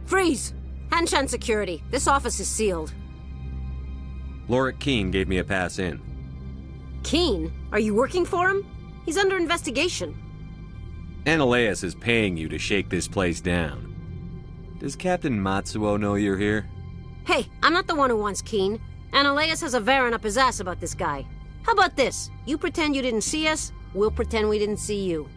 Freeze! Hanshan Security, this office is sealed. Lorik Keene gave me a pass in. Keene? Are you working for him? He's under investigation. Analaeus is paying you to shake this place down. Does Captain Matsuo know you're here? Hey, I'm not the one who wants Keene. Analaeus has a Varen up his ass about this guy. How about this? You pretend you didn't see us, we'll pretend we didn't see you.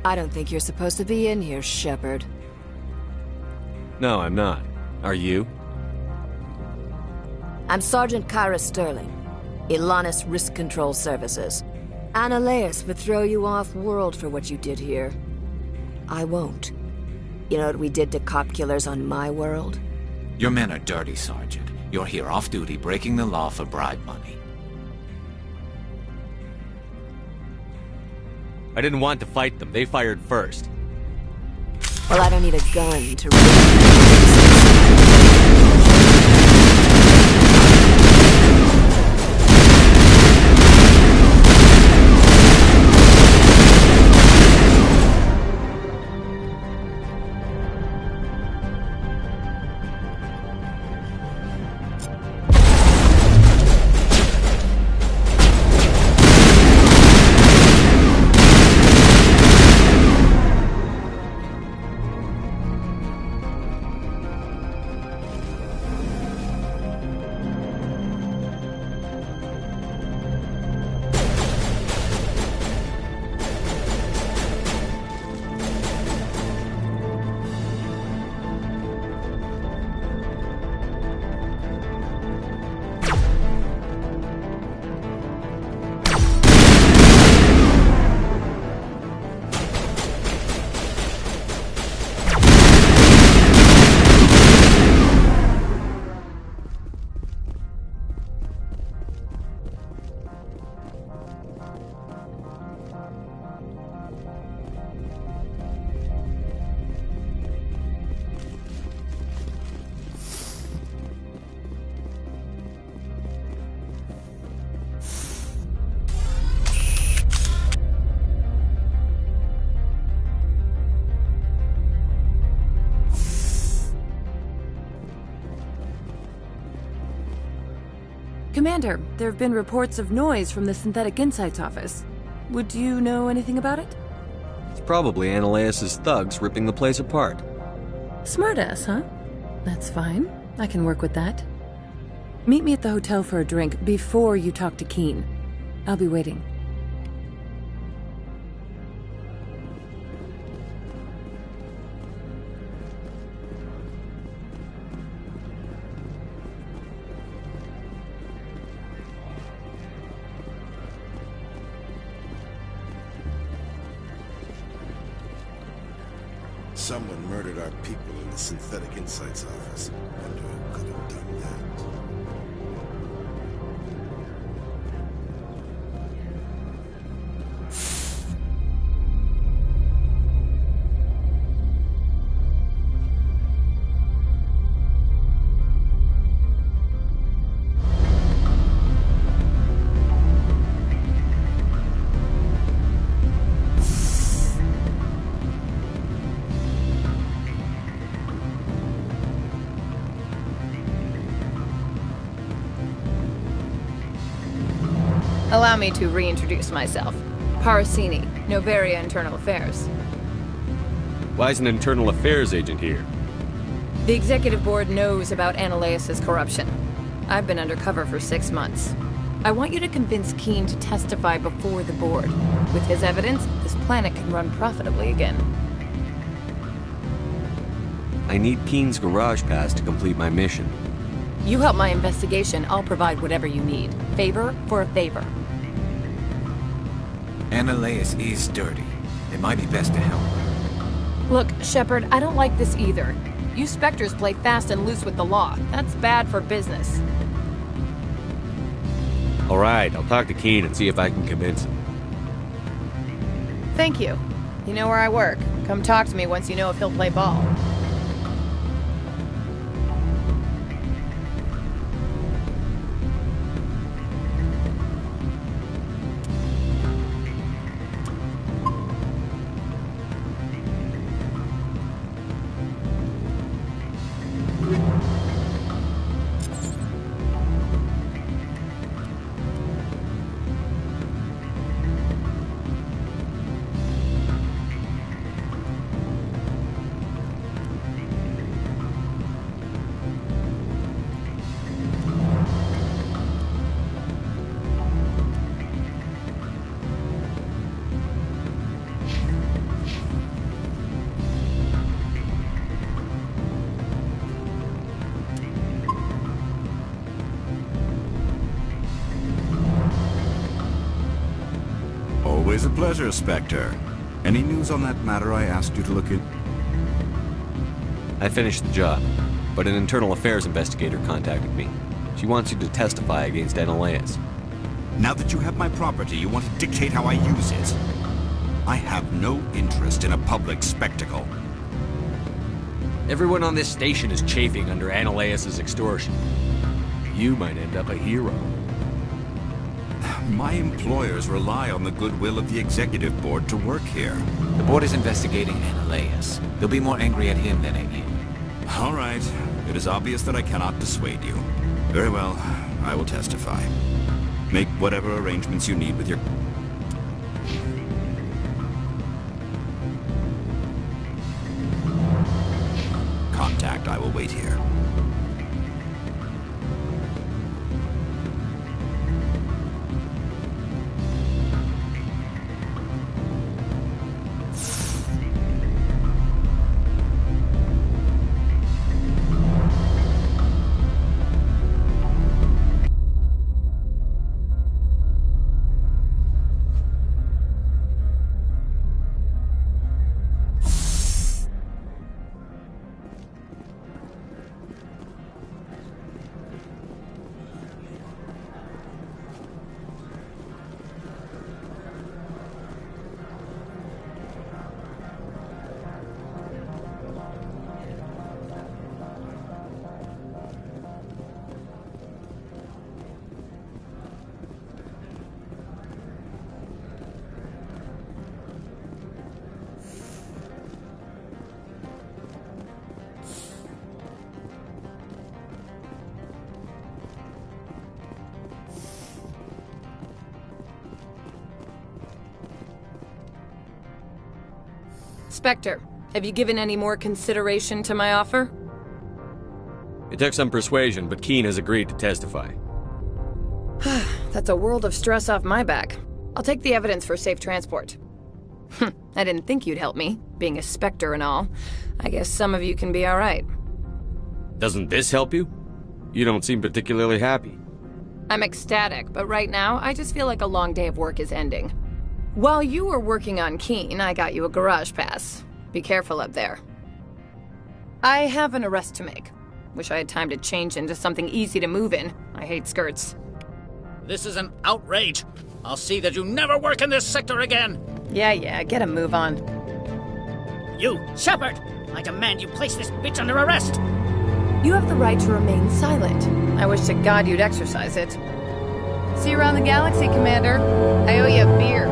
I don't think you're supposed to be in here, Shepard. No, I'm not. Are you? I'm Sergeant Kyra Sterling, Ilanis Risk Control Services. Ananias would throw you off-world for what you did here. I won't. You know what we did to cop killers on my world? Your men are dirty, Sergeant. You're here off-duty, breaking the law for bribe money. I didn't want to fight them. They fired first. Well, I don't need a gun to... Commander, there have been reports of noise from the Synthetic Insights office. Would you know anything about it? It's probably Ananias' thugs ripping the place apart. Smartass, huh? That's fine. I can work with that. Meet me at the hotel for a drink before you talk to Keen. I'll be waiting. Someone murdered our people in the Synthetic Insights office. Wonder who could have done that. Allow me to reintroduce myself. Parasini, Novaria Internal Affairs. Why is an internal affairs agent here? The executive board knows about Ananias' corruption. I've been undercover for 6 months. I want you to convince Keen to testify before the board. With his evidence, this planet can run profitably again. I need Keen's garage pass to complete my mission. You help my investigation, I'll provide whatever you need. Favor for a favor. Ananias is dirty. It might be best to help her. Look, Shepard, I don't like this either. You Spectres play fast and loose with the law. That's bad for business. All right, I'll talk to Keen and see if I can convince him. Thank you. You know where I work. Come talk to me once you know if he'll play ball. pleasure, Spectre. Any news on that matter I asked you to look in? I finished the job, but an internal affairs investigator contacted me. She wants you to testify against Analeus. Now that you have my property, you want to dictate how I use it. I have no interest in a public spectacle. Everyone on this station is chafing under Analeus' extortion. You might end up a hero. My employers rely on the goodwill of the executive board to work here. The board is investigating Analeus. They'll be more angry at him than at you. All right. It is obvious that I cannot dissuade you. Very well. I will testify. Make whatever arrangements you need with your... contact. I will wait here. Spectre, have you given any more consideration to my offer? It took some persuasion, but Keene has agreed to testify. That's a world of stress off my back. I'll take the evidence for safe transport. I didn't think you'd help me, being a Spectre and all. I guess some of you can be alright. Doesn't this help you? You don't seem particularly happy. I'm ecstatic, but right now, I just feel like a long day of work is ending. While you were working on Keene, I got you a garage pass. Be careful up there. I have an arrest to make. Wish I had time to change into something easy to move in. I hate skirts. This is an outrage. I'll see that you never work in this sector again. Yeah, get a move on. You, Shepard! I demand you place this bitch under arrest! You have the right to remain silent. I wish to God you'd exercise it. See you around the galaxy, Commander. I owe you a beer.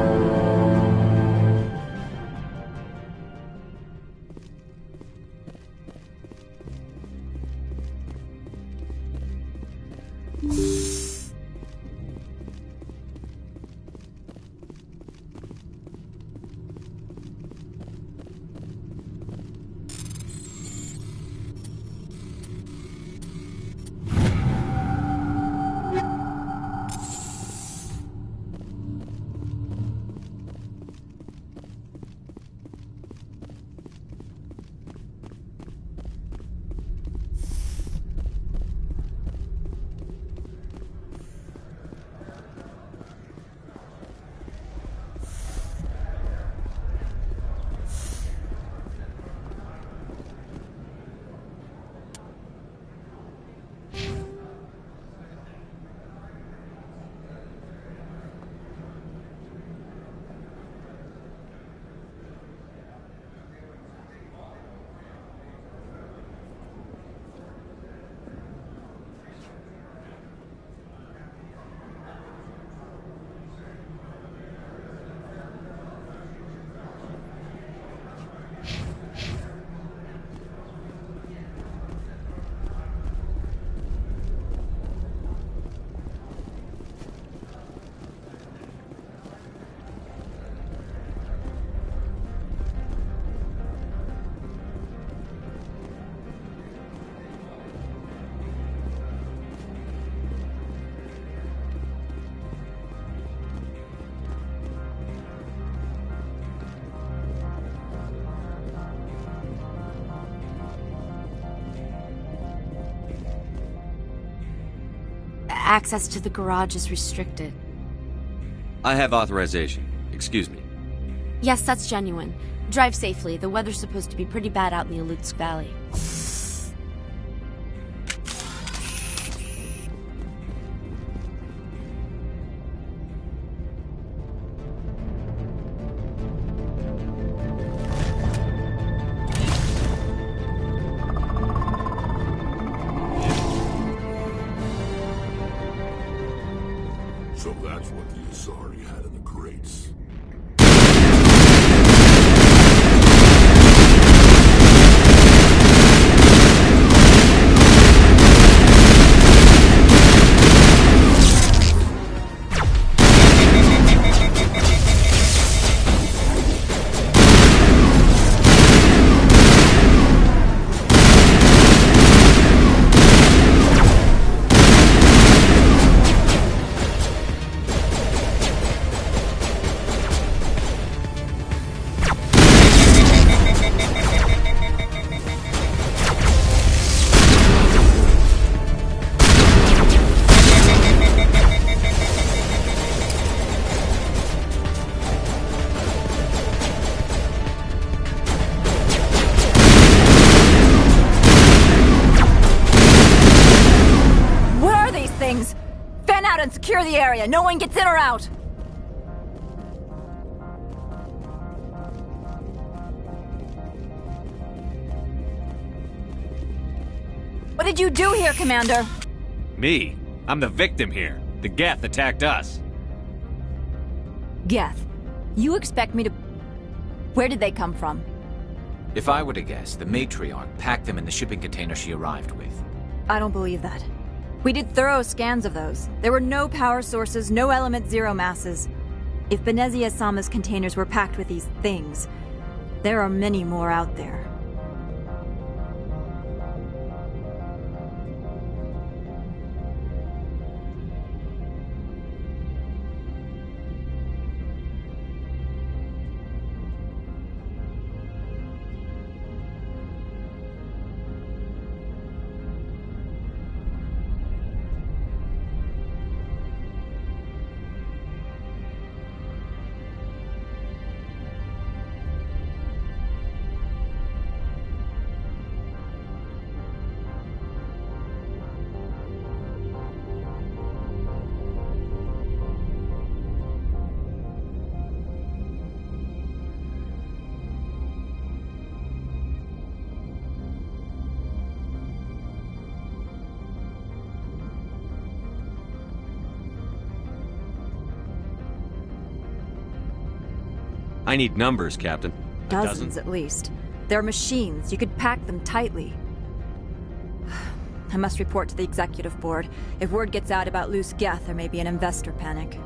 Access to the garage is restricted. I have authorization. Excuse me. Yes, that's genuine. Drive safely. The weather's supposed to be pretty bad out in the Alutsk Valley. So that's what the Asari had in the crates. Fan out and secure the area. No one gets in or out. What did you do here, Commander? Me? I'm the victim here. The Geth attacked us. Geth? You expect me to... Where did they come from? If I were to guess, the matriarch packed them in the shipping container she arrived with. I don't believe that. We did thorough scans of those. There were no power sources, no element zero masses. If Benezia Sama's containers were packed with these things, there are many more out there. I need numbers, Captain. Dozens at least. They're machines. You could pack them tightly. I must report to the executive board. If word gets out about loose Geth, there may be an investor panic.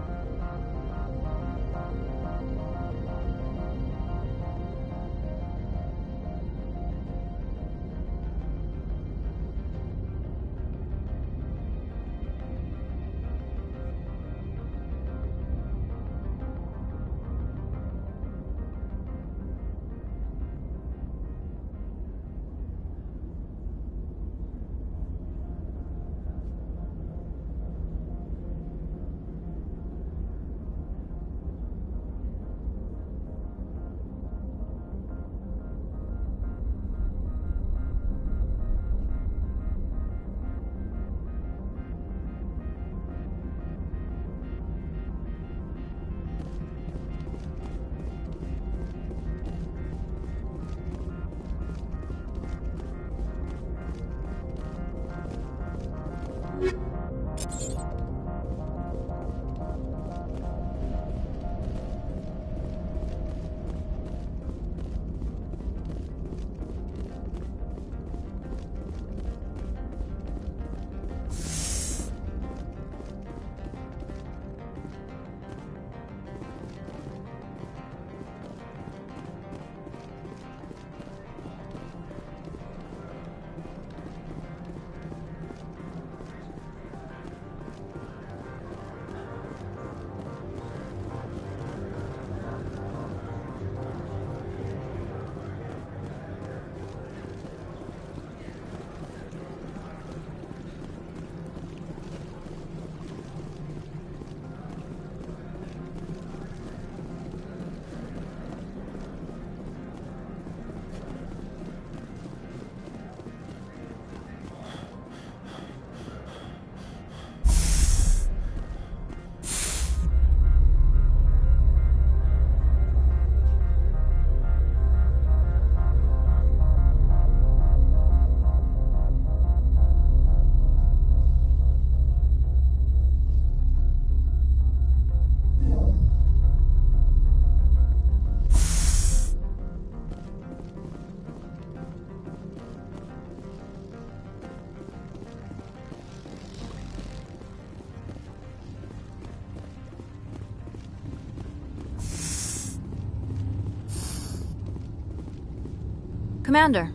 Commander,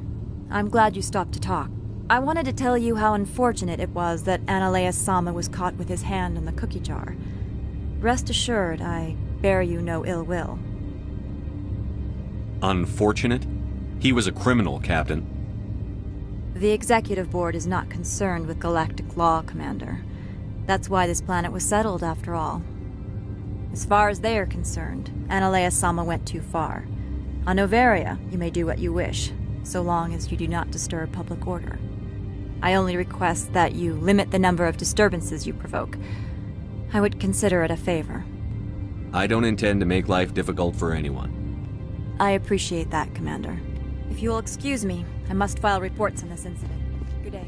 I'm glad you stopped to talk. I wanted to tell you how unfortunate it was that Analeus Sama was caught with his hand in the cookie jar. Rest assured, I bear you no ill will. Unfortunate? He was a criminal, Captain. The Executive Board is not concerned with galactic law, Commander. That's why this planet was settled, after all. As far as they are concerned, Analeus Sama went too far. On Noveria, you may do what you wish, so long as you do not disturb public order. I only request that you limit the number of disturbances you provoke. I would consider it a favor. I don't intend to make life difficult for anyone. I appreciate that, Commander. If you will excuse me, I must file reports on this incident. Good day.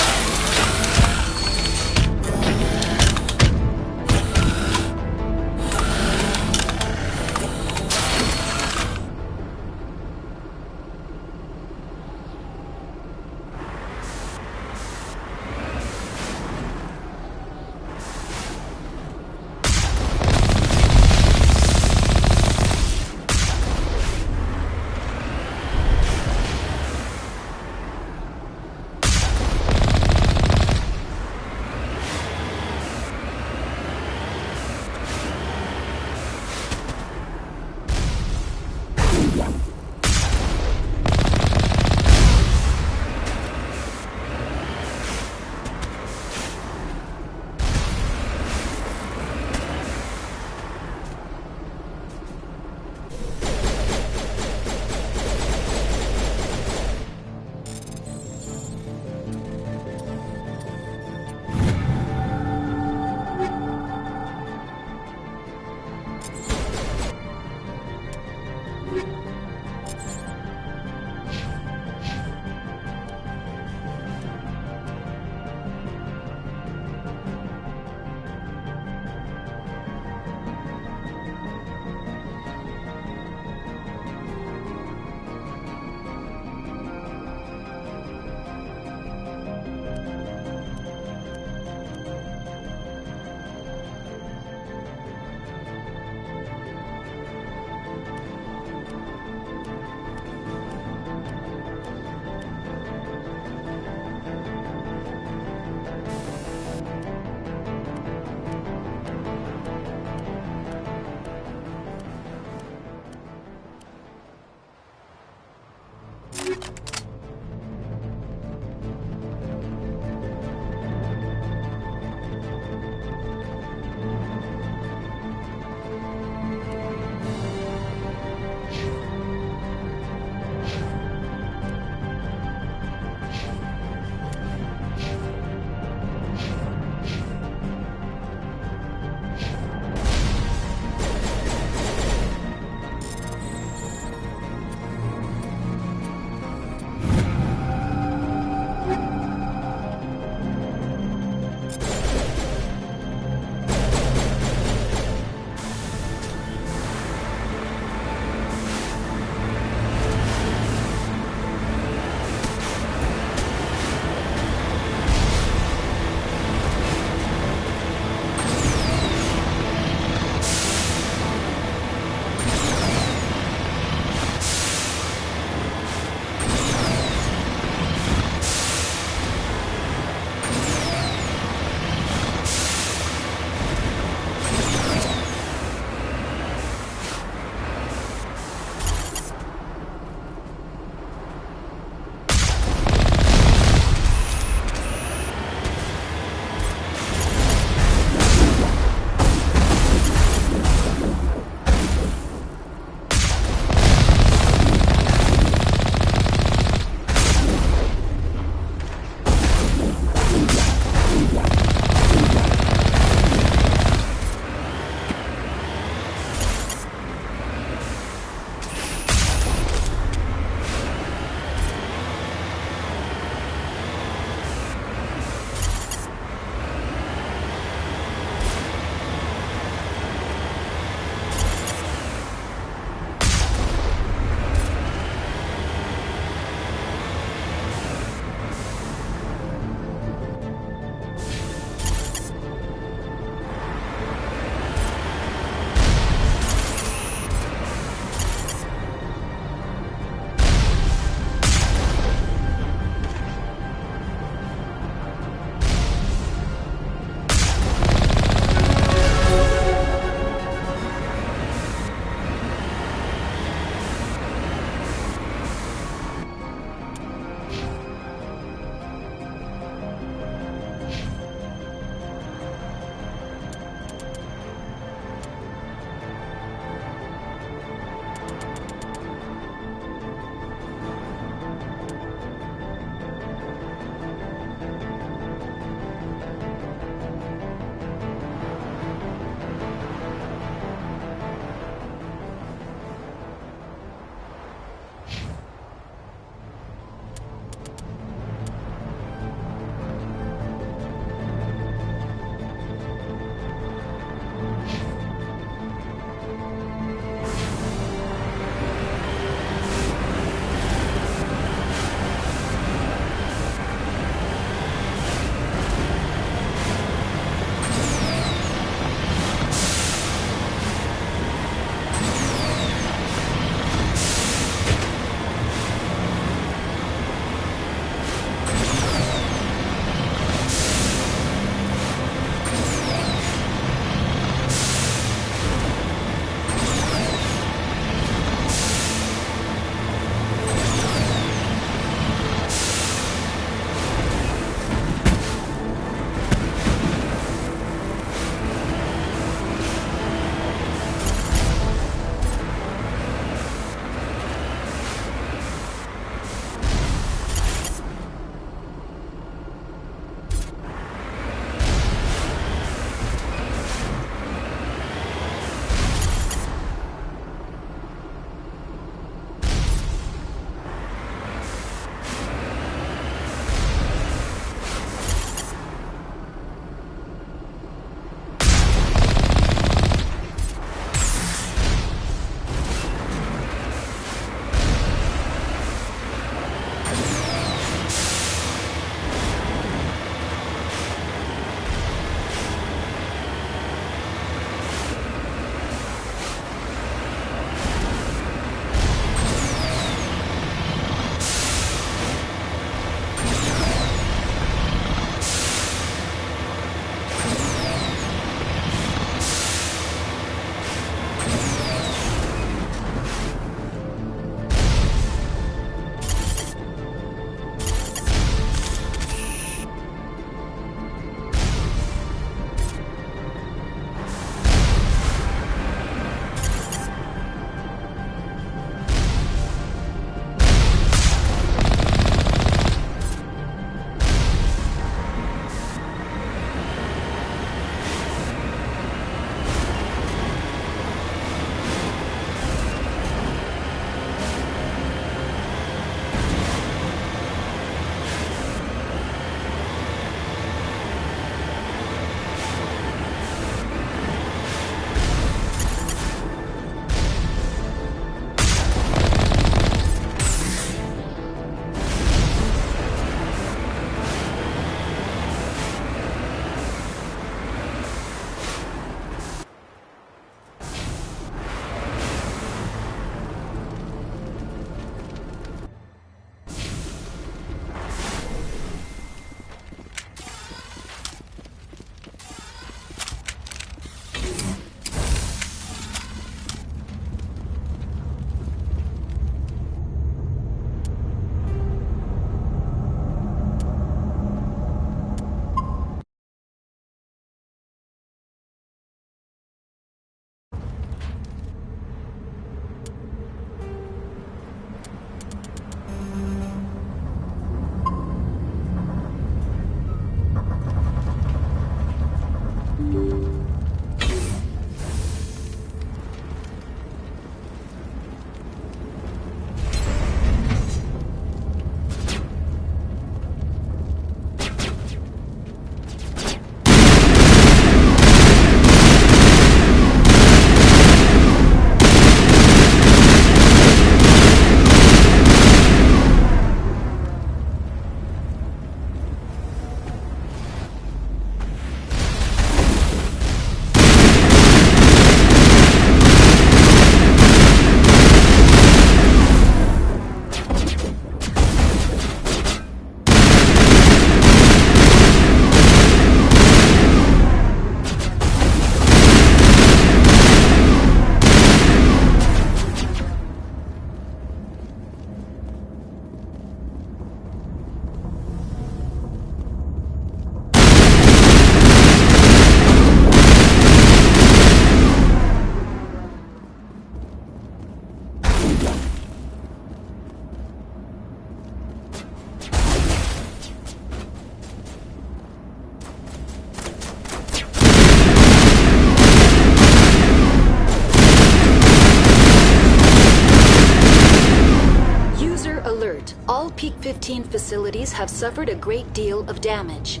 15 facilities have suffered a great deal of damage.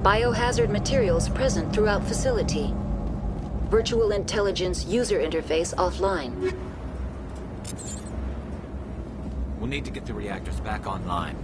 Biohazard materials present throughout facility. Virtual intelligence user interface offline. We'll need to get the reactors back online.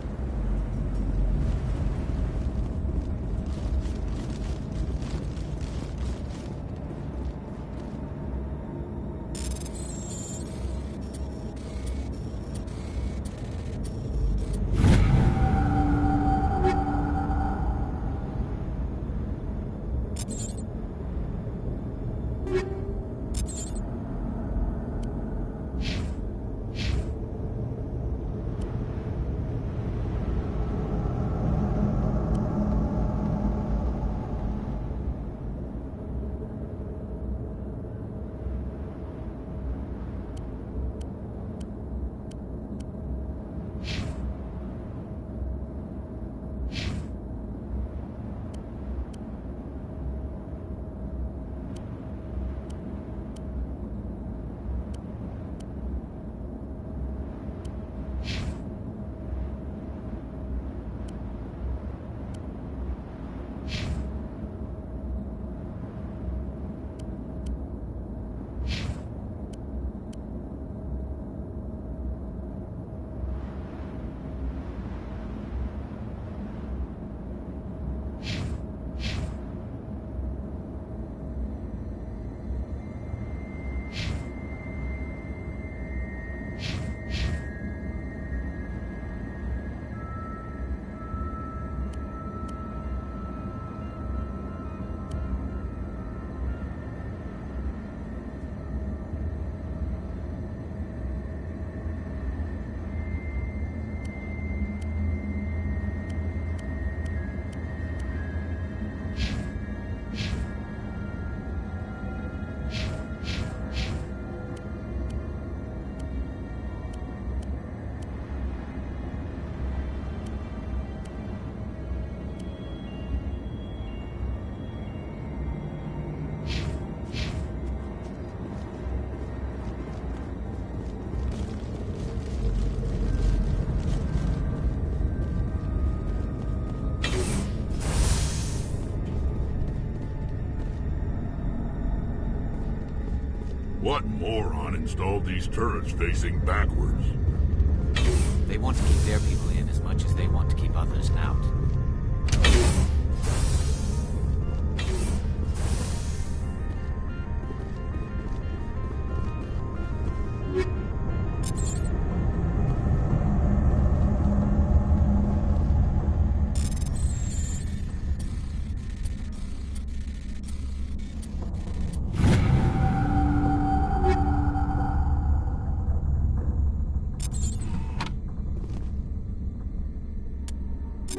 What moron installed these turrets facing backwards? They want to keep their people in as much as they want to keep others out.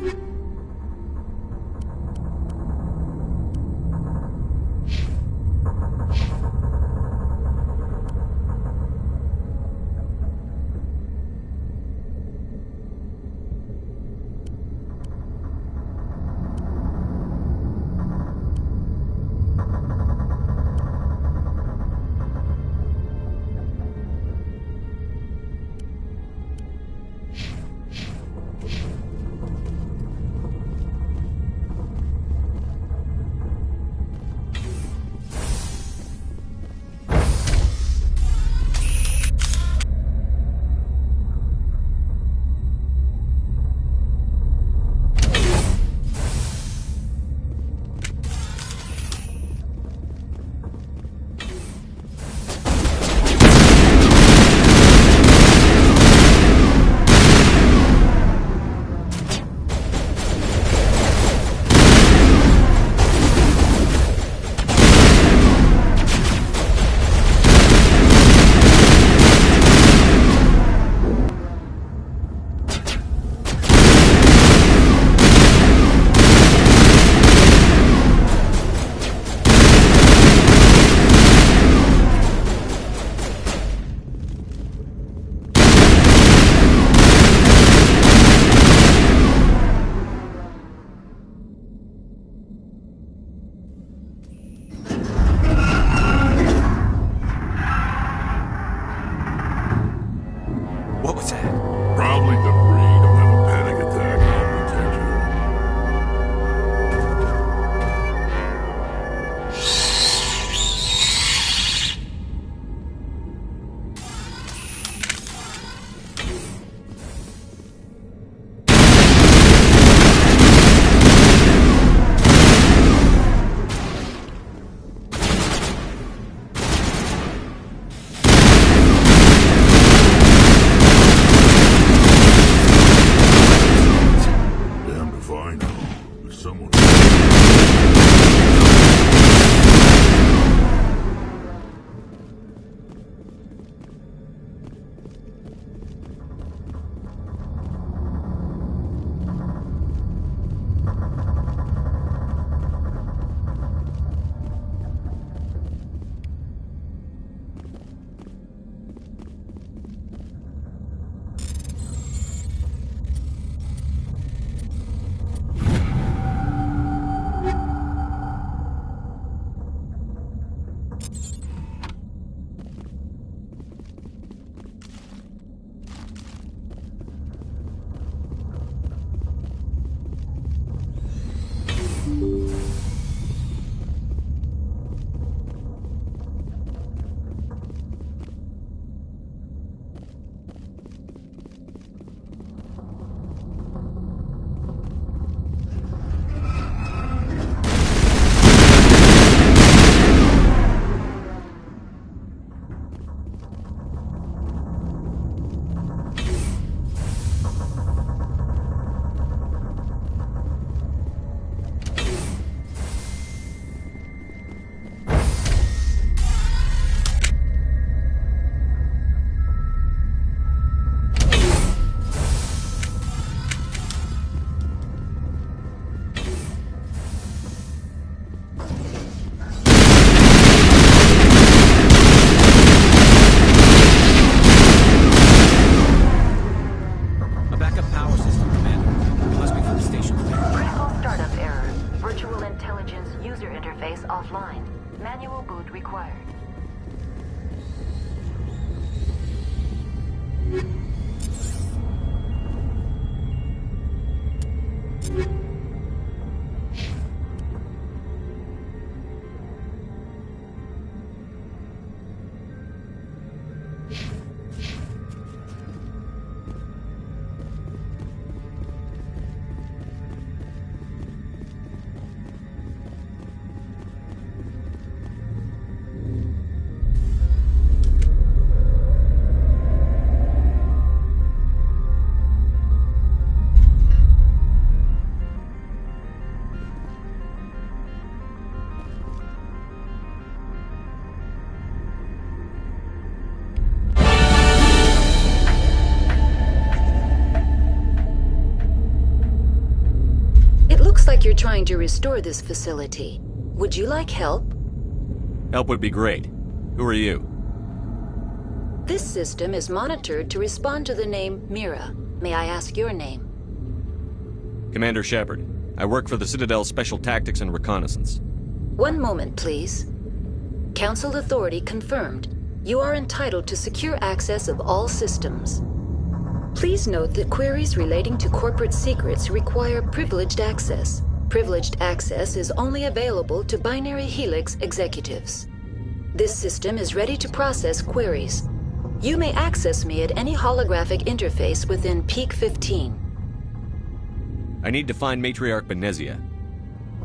You intelligence user interface offline. Manual boot required. Like you're trying to restore this facility. Would you like help? Help would be great. Who are you? This system is monitored to respond to the name Mira. May I ask your name? Commander Shepard. I work for the Citadel's Special Tactics and Reconnaissance. One moment, please. Council authority confirmed. You are entitled to secure access of all systems. Please note that queries relating to corporate secrets require privileged access. Privileged access is only available to Binary Helix executives. This system is ready to process queries. You may access me at any holographic interface within Peak 15. I need to find Matriarch Benezia.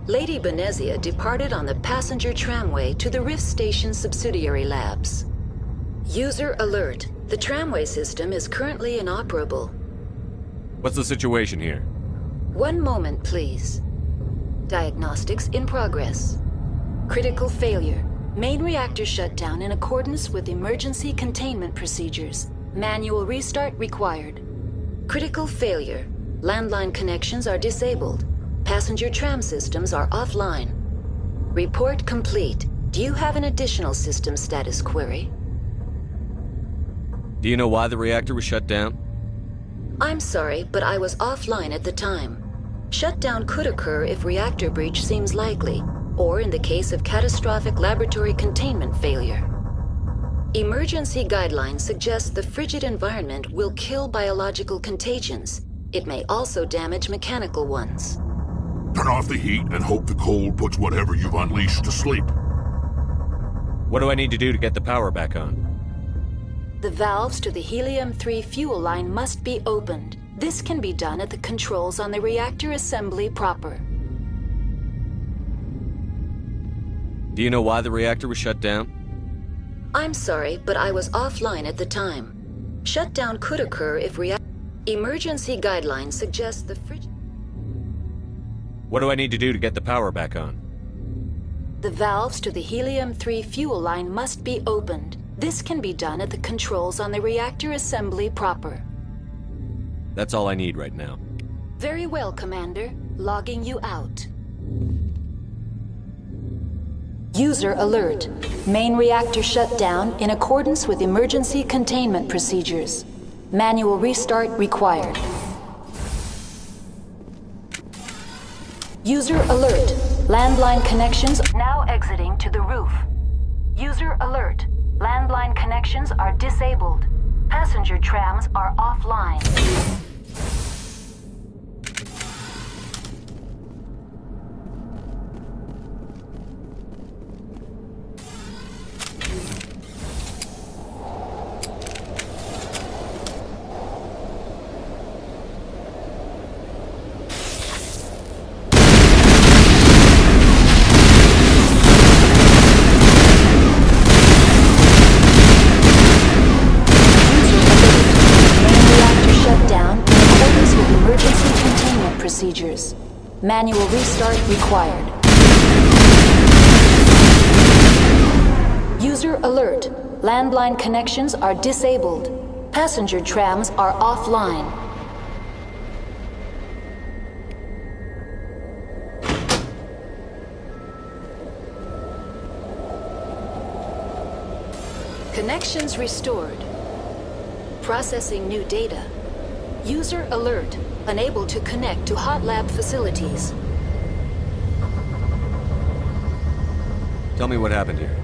Lady Benezia departed on the passenger tramway to the Rift Station subsidiary labs. User alert. The tramway system is currently inoperable. What's the situation here? One moment, please. Diagnostics in progress. Critical failure. Main reactor shut down in accordance with emergency containment procedures. Manual restart required. Critical failure. Landline connections are disabled. Passenger tram systems are offline. Report complete. Do you have an additional system status query? Do you know why the reactor was shut down? I'm sorry, but I was offline at the time. Shutdown could occur if reactor breach seems likely, or in the case of catastrophic laboratory containment failure. Emergency guidelines suggest the frigid environment will kill biological contagions. It may also damage mechanical ones. Turn off the heat and hope the cold puts whatever you've unleashed to sleep. What do I need to do to get the power back on? The valves to the Helium-3 fuel line must be opened. This can be done at the controls on the reactor assembly proper. Do you know why the reactor was shut down? I'm sorry, but I was offline at the time. Shutdown could occur if emergency guidelines suggest the What do I need to do to get the power back on? The valves to the Helium-3 fuel line must be opened. This can be done at the controls on the reactor assembly proper. That's all I need right now. Very well, Commander. Logging you out. User alert. Main reactor shut down in accordance with emergency containment procedures. Manual restart required. User alert. Landline connections now exiting to the roof. User alert. Landline connections are disabled. Passenger trams are offline. Procedures. Manual restart required. User alert. Landline connections are disabled. Passenger trams are offline. Connections restored. Processing new data. User alert. Unable to connect to hot lab facilities. Tell me what happened here.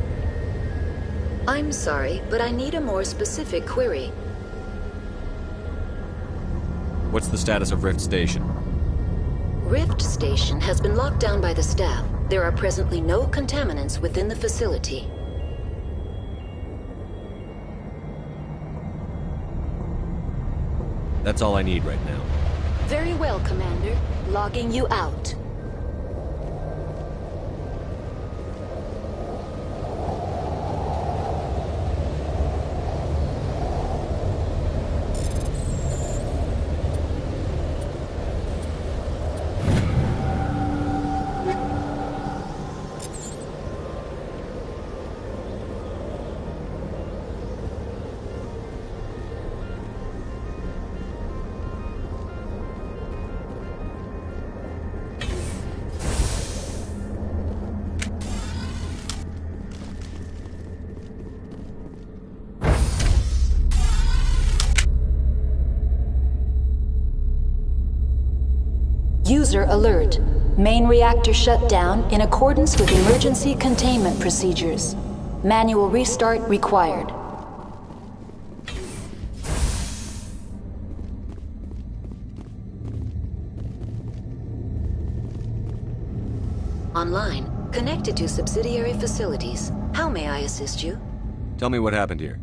I'm sorry, but I need a more specific query. What's the status of Rift Station? Rift Station has been locked down by the staff. There are presently no contaminants within the facility. That's all I need right now. Very well, Commander. Logging you out. User alert. Main reactor shut down in accordance with emergency containment procedures. Manual restart required. Online. Connected to subsidiary facilities. How may I assist you? Tell me what happened here.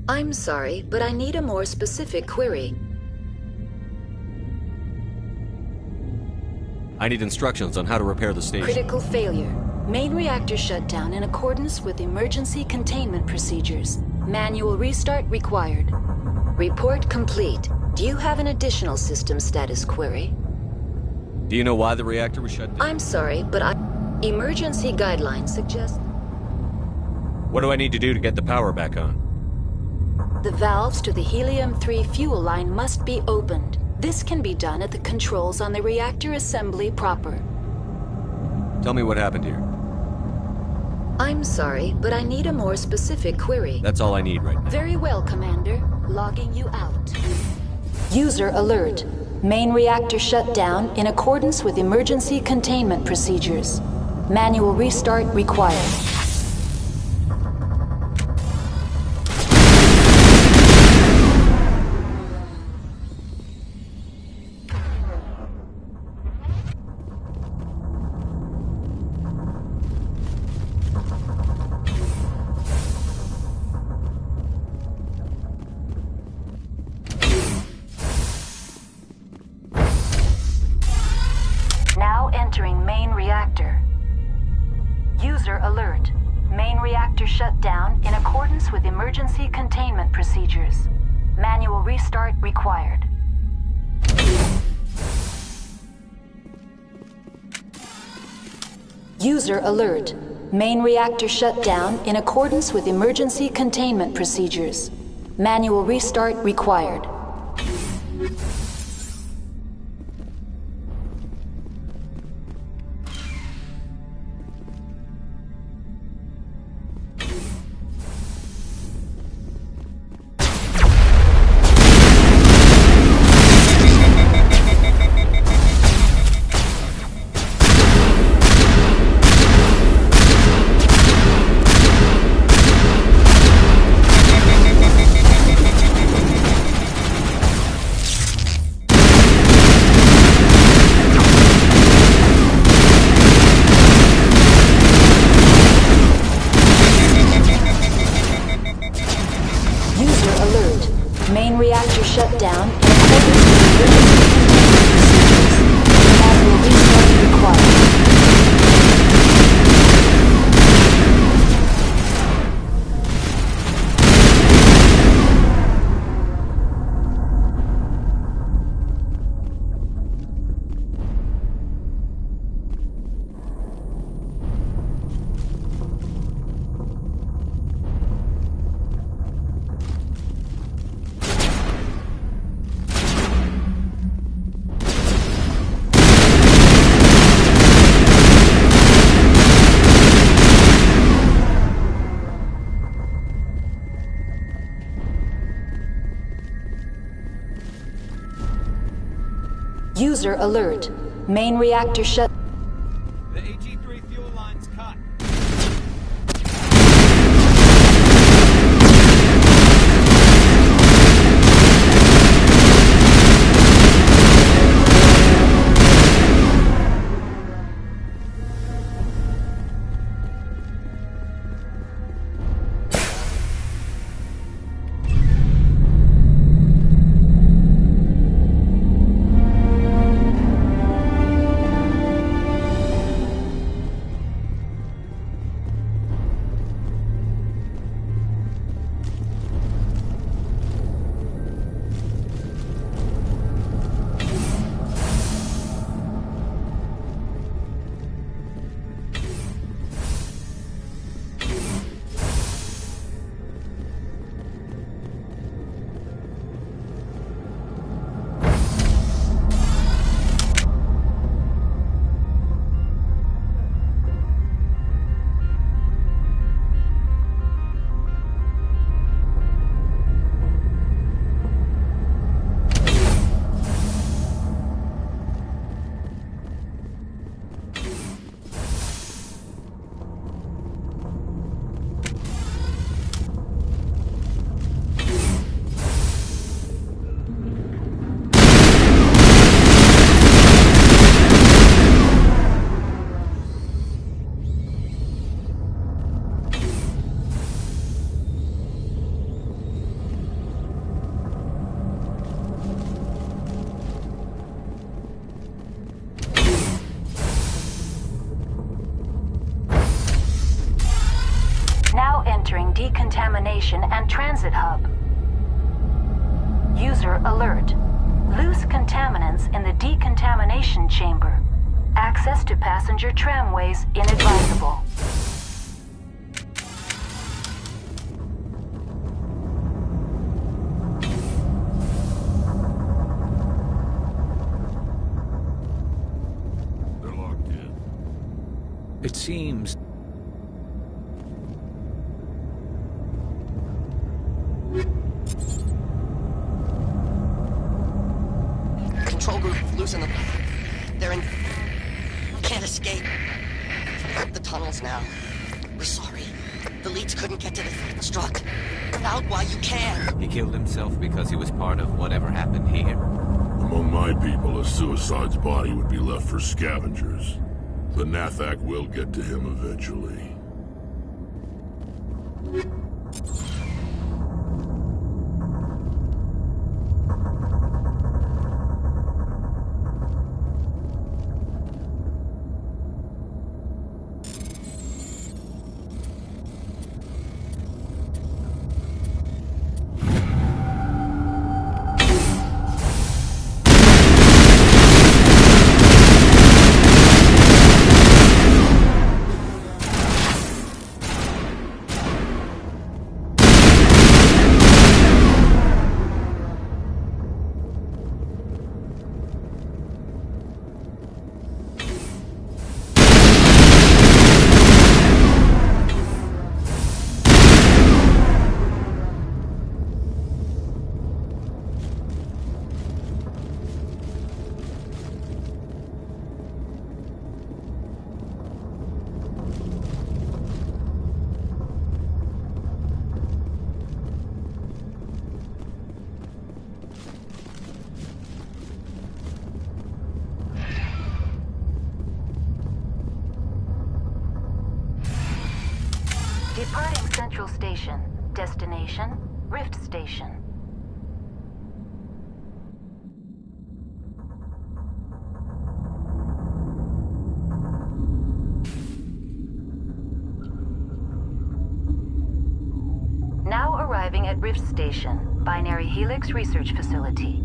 I'm sorry, but I need a more specific query. I need instructions on how to repair the station. Critical failure. Main reactor shut down in accordance with emergency containment procedures. Manual restart required. Report complete. Do you have an additional system status query? Do you know why the reactor was shut down? I'm sorry, but emergency guidelines suggest... What do I need to do to get the power back on? The valves to the helium-3 fuel line must be opened. This can be done at the controls on the reactor assembly proper. Tell me what happened here. I'm sorry, but I need a more specific query. That's all I need right now. Very well, Commander. Logging you out. User alert. Main reactor shut down in accordance with emergency containment procedures. Manual restart required. Now entering main reactor. User alert. Main reactor shut down in accordance with emergency containment procedures. Manual restart required. User alert. Main reactor shut down in accordance with emergency containment procedures. Manual restart required. Main reactor shut down in accordance with emergency containment procedures. Manual restart required. User alert. Main reactor shut... The AG Factory fuel lines cut. Now entering decontamination and transit hub. User alert. Loose contaminants in the decontamination chamber. Access to passenger tramways inadvisable. They're locked in. It seems... Control group, losing them. They're in... Can't escape. The tunnels now. We're sorry. The leads couldn't get to the struct. Get out while you can. He killed himself because he was part of whatever happened here. Among my people, a suicide's body would be left for scavengers. The Nathak will get to him eventually. Departing Central Station. Destination, Rift Station. Now arriving at Rift Station, Binary Helix Research Facility.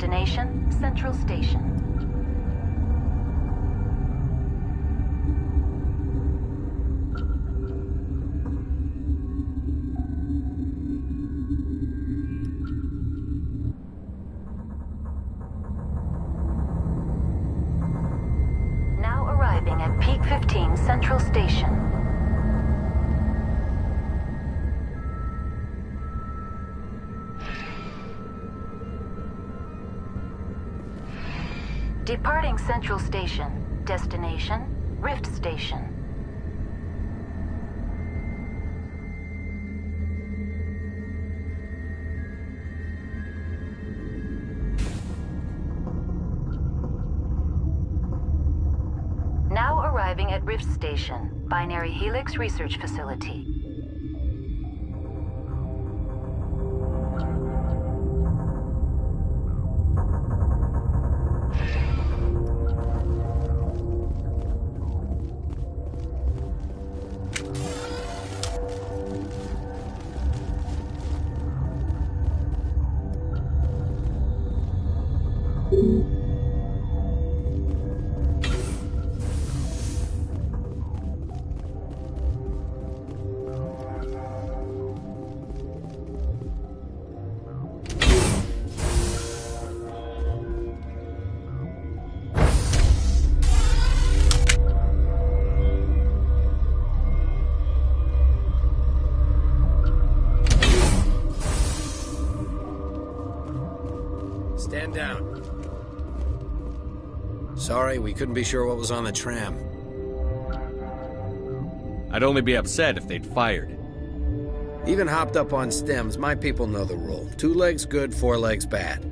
Destination, Central Station. Now arriving at Peak 15 Central Station. Departing Central Station. Destination, Rift Station. Now arriving at Rift Station, Binary Helix Research Facility. Stand down. Sorry, we couldn't be sure what was on the tram. I'd only be upset if they'd fired. Even hopped up on stems, my people know the rule. 2 legs good, 4 legs bad.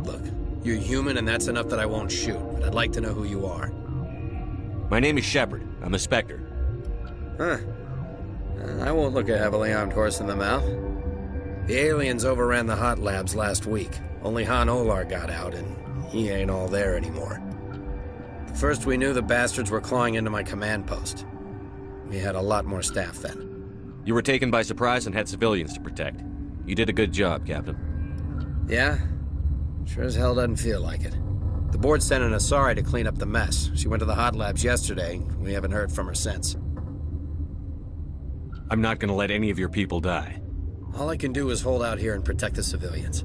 Look, you're human and that's enough that I won't shoot, but I'd like to know who you are. My name is Shepard. I'm a Spectre. Huh. I won't look a heavily armed horse in the mouth. The aliens overran the hot labs last week. Only Han Olar got out, and he ain't all there anymore. The first we knew, the bastards were clawing into my command post. We had a lot more staff then. You were taken by surprise and had civilians to protect. You did a good job, Captain. Yeah? Sure as hell doesn't feel like it. The board sent an Asari to clean up the mess. She went to the hot labs yesterday. We haven't heard from her since. I'm not gonna let any of your people die. All I can do is hold out here and protect the civilians.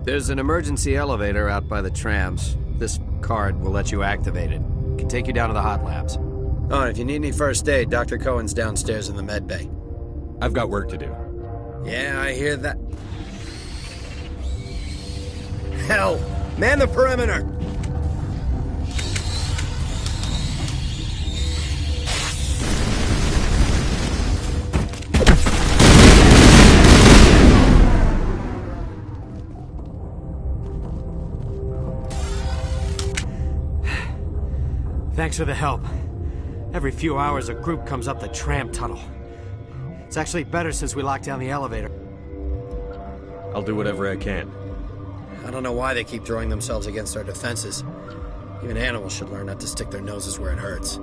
There's an emergency elevator out by the trams. This card will let you activate it. It can take you down to the hot labs. Oh, and if you need any first aid, Dr. Cohen's downstairs in the med bay. I've got work to do. Yeah, I hear that. Hell! Man the perimeter! Thanks for the help. Every few hours, a group comes up the tram tunnel. It's actually better since we locked down the elevator. I'll do whatever I can. I don't know why they keep throwing themselves against our defenses. Even animals should learn not to stick their noses where it hurts.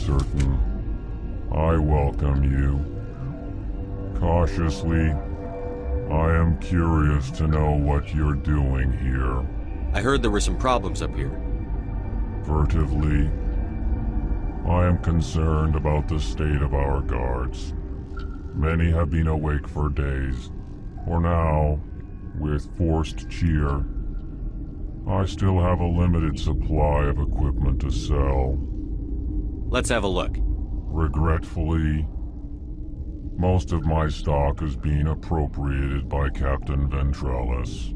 certain. I welcome you. Cautiously, I am curious to know what you're doing here. I heard there were some problems up here. Furtively, I am concerned about the state of our guards. Many have been awake for days. For now, with forced cheer, I still have a limited supply of equipment to sell. Let's have a look. Regretfully, most of my stock is being appropriated by Captain Ventrellis.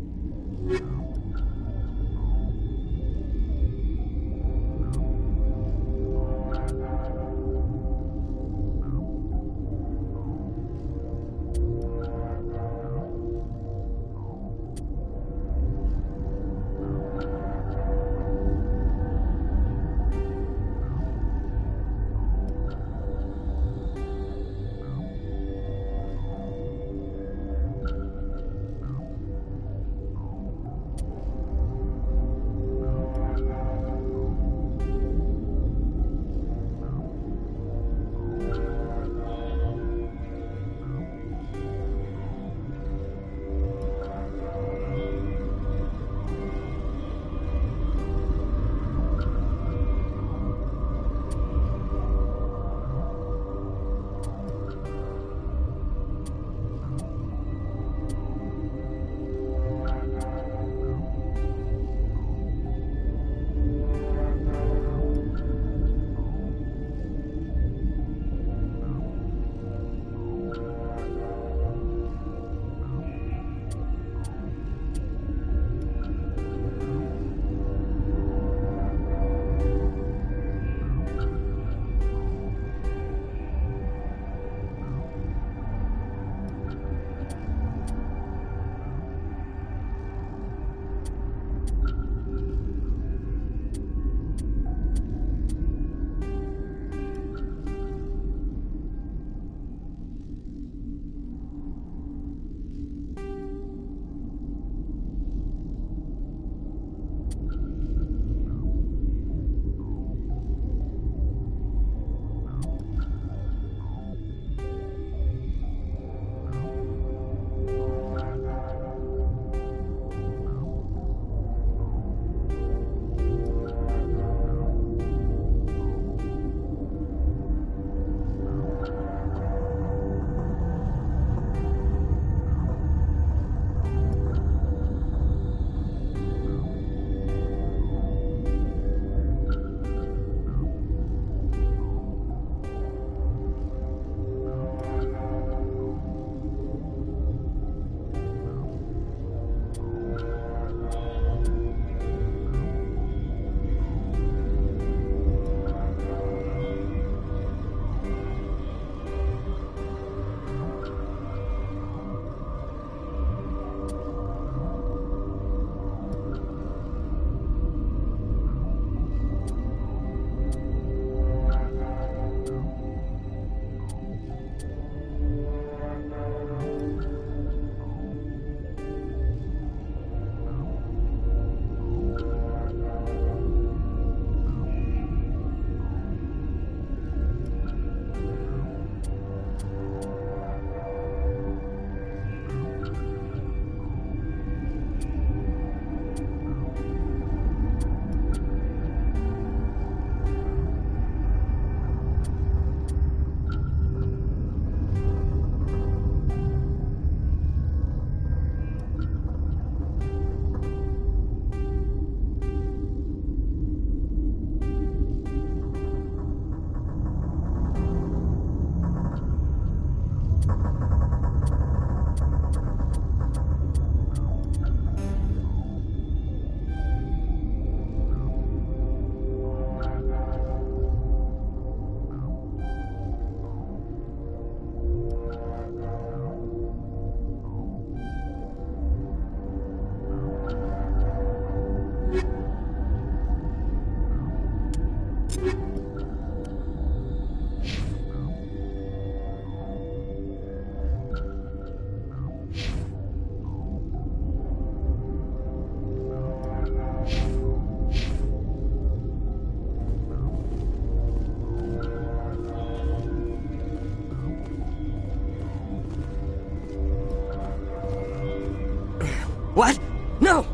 What? No!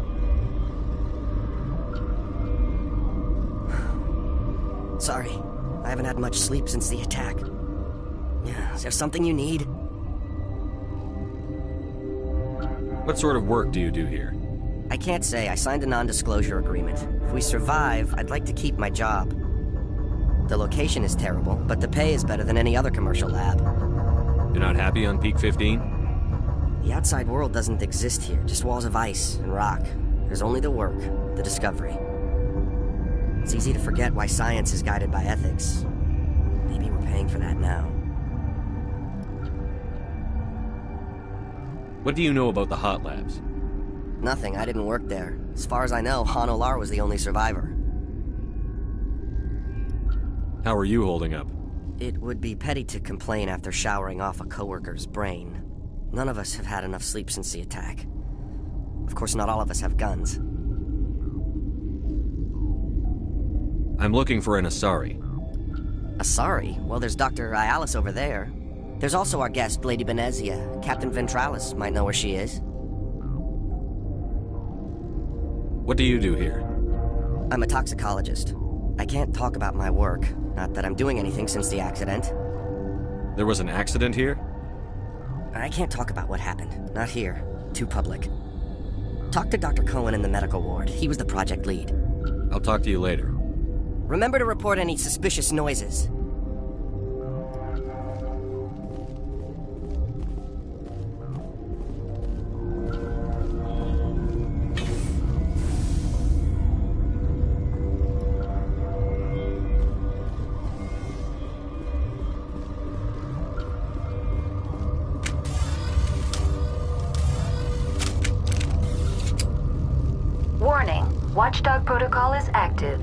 Sorry. I haven't had much sleep since the attack. Yeah, is there something you need? What sort of work do you do here? I can't say. I signed a non-disclosure agreement. If we survive, I'd like to keep my job. The location is terrible, but the pay is better than any other commercial lab. You're not happy on Peak 15? The outside world doesn't exist here, just walls of ice and rock. There's only the work, the discovery. It's easy to forget why science is guided by ethics. Maybe we're paying for that now. What do you know about the hot labs? Nothing. I didn't work there. As far as I know, Han Olar was the only survivor. How are you holding up? It would be petty to complain after showering off a coworker's brain. None of us have had enough sleep since the attack. Of course, not all of us have guns. I'm looking for an Asari. Asari? Well, there's Dr. Ayalis over there. There's also our guest, Lady Benezia. Captain Ventralis might know where she is. What do you do here? I'm a toxicologist. I can't talk about my work. Not that I'm doing anything since the accident. There was an accident here? I can't talk about what happened. Not here. Too public. Talk to Dr. Cohen in the medical ward. He was the project lead. I'll talk to you later. Remember to report any suspicious noises. Warning. Watchdog protocol is active.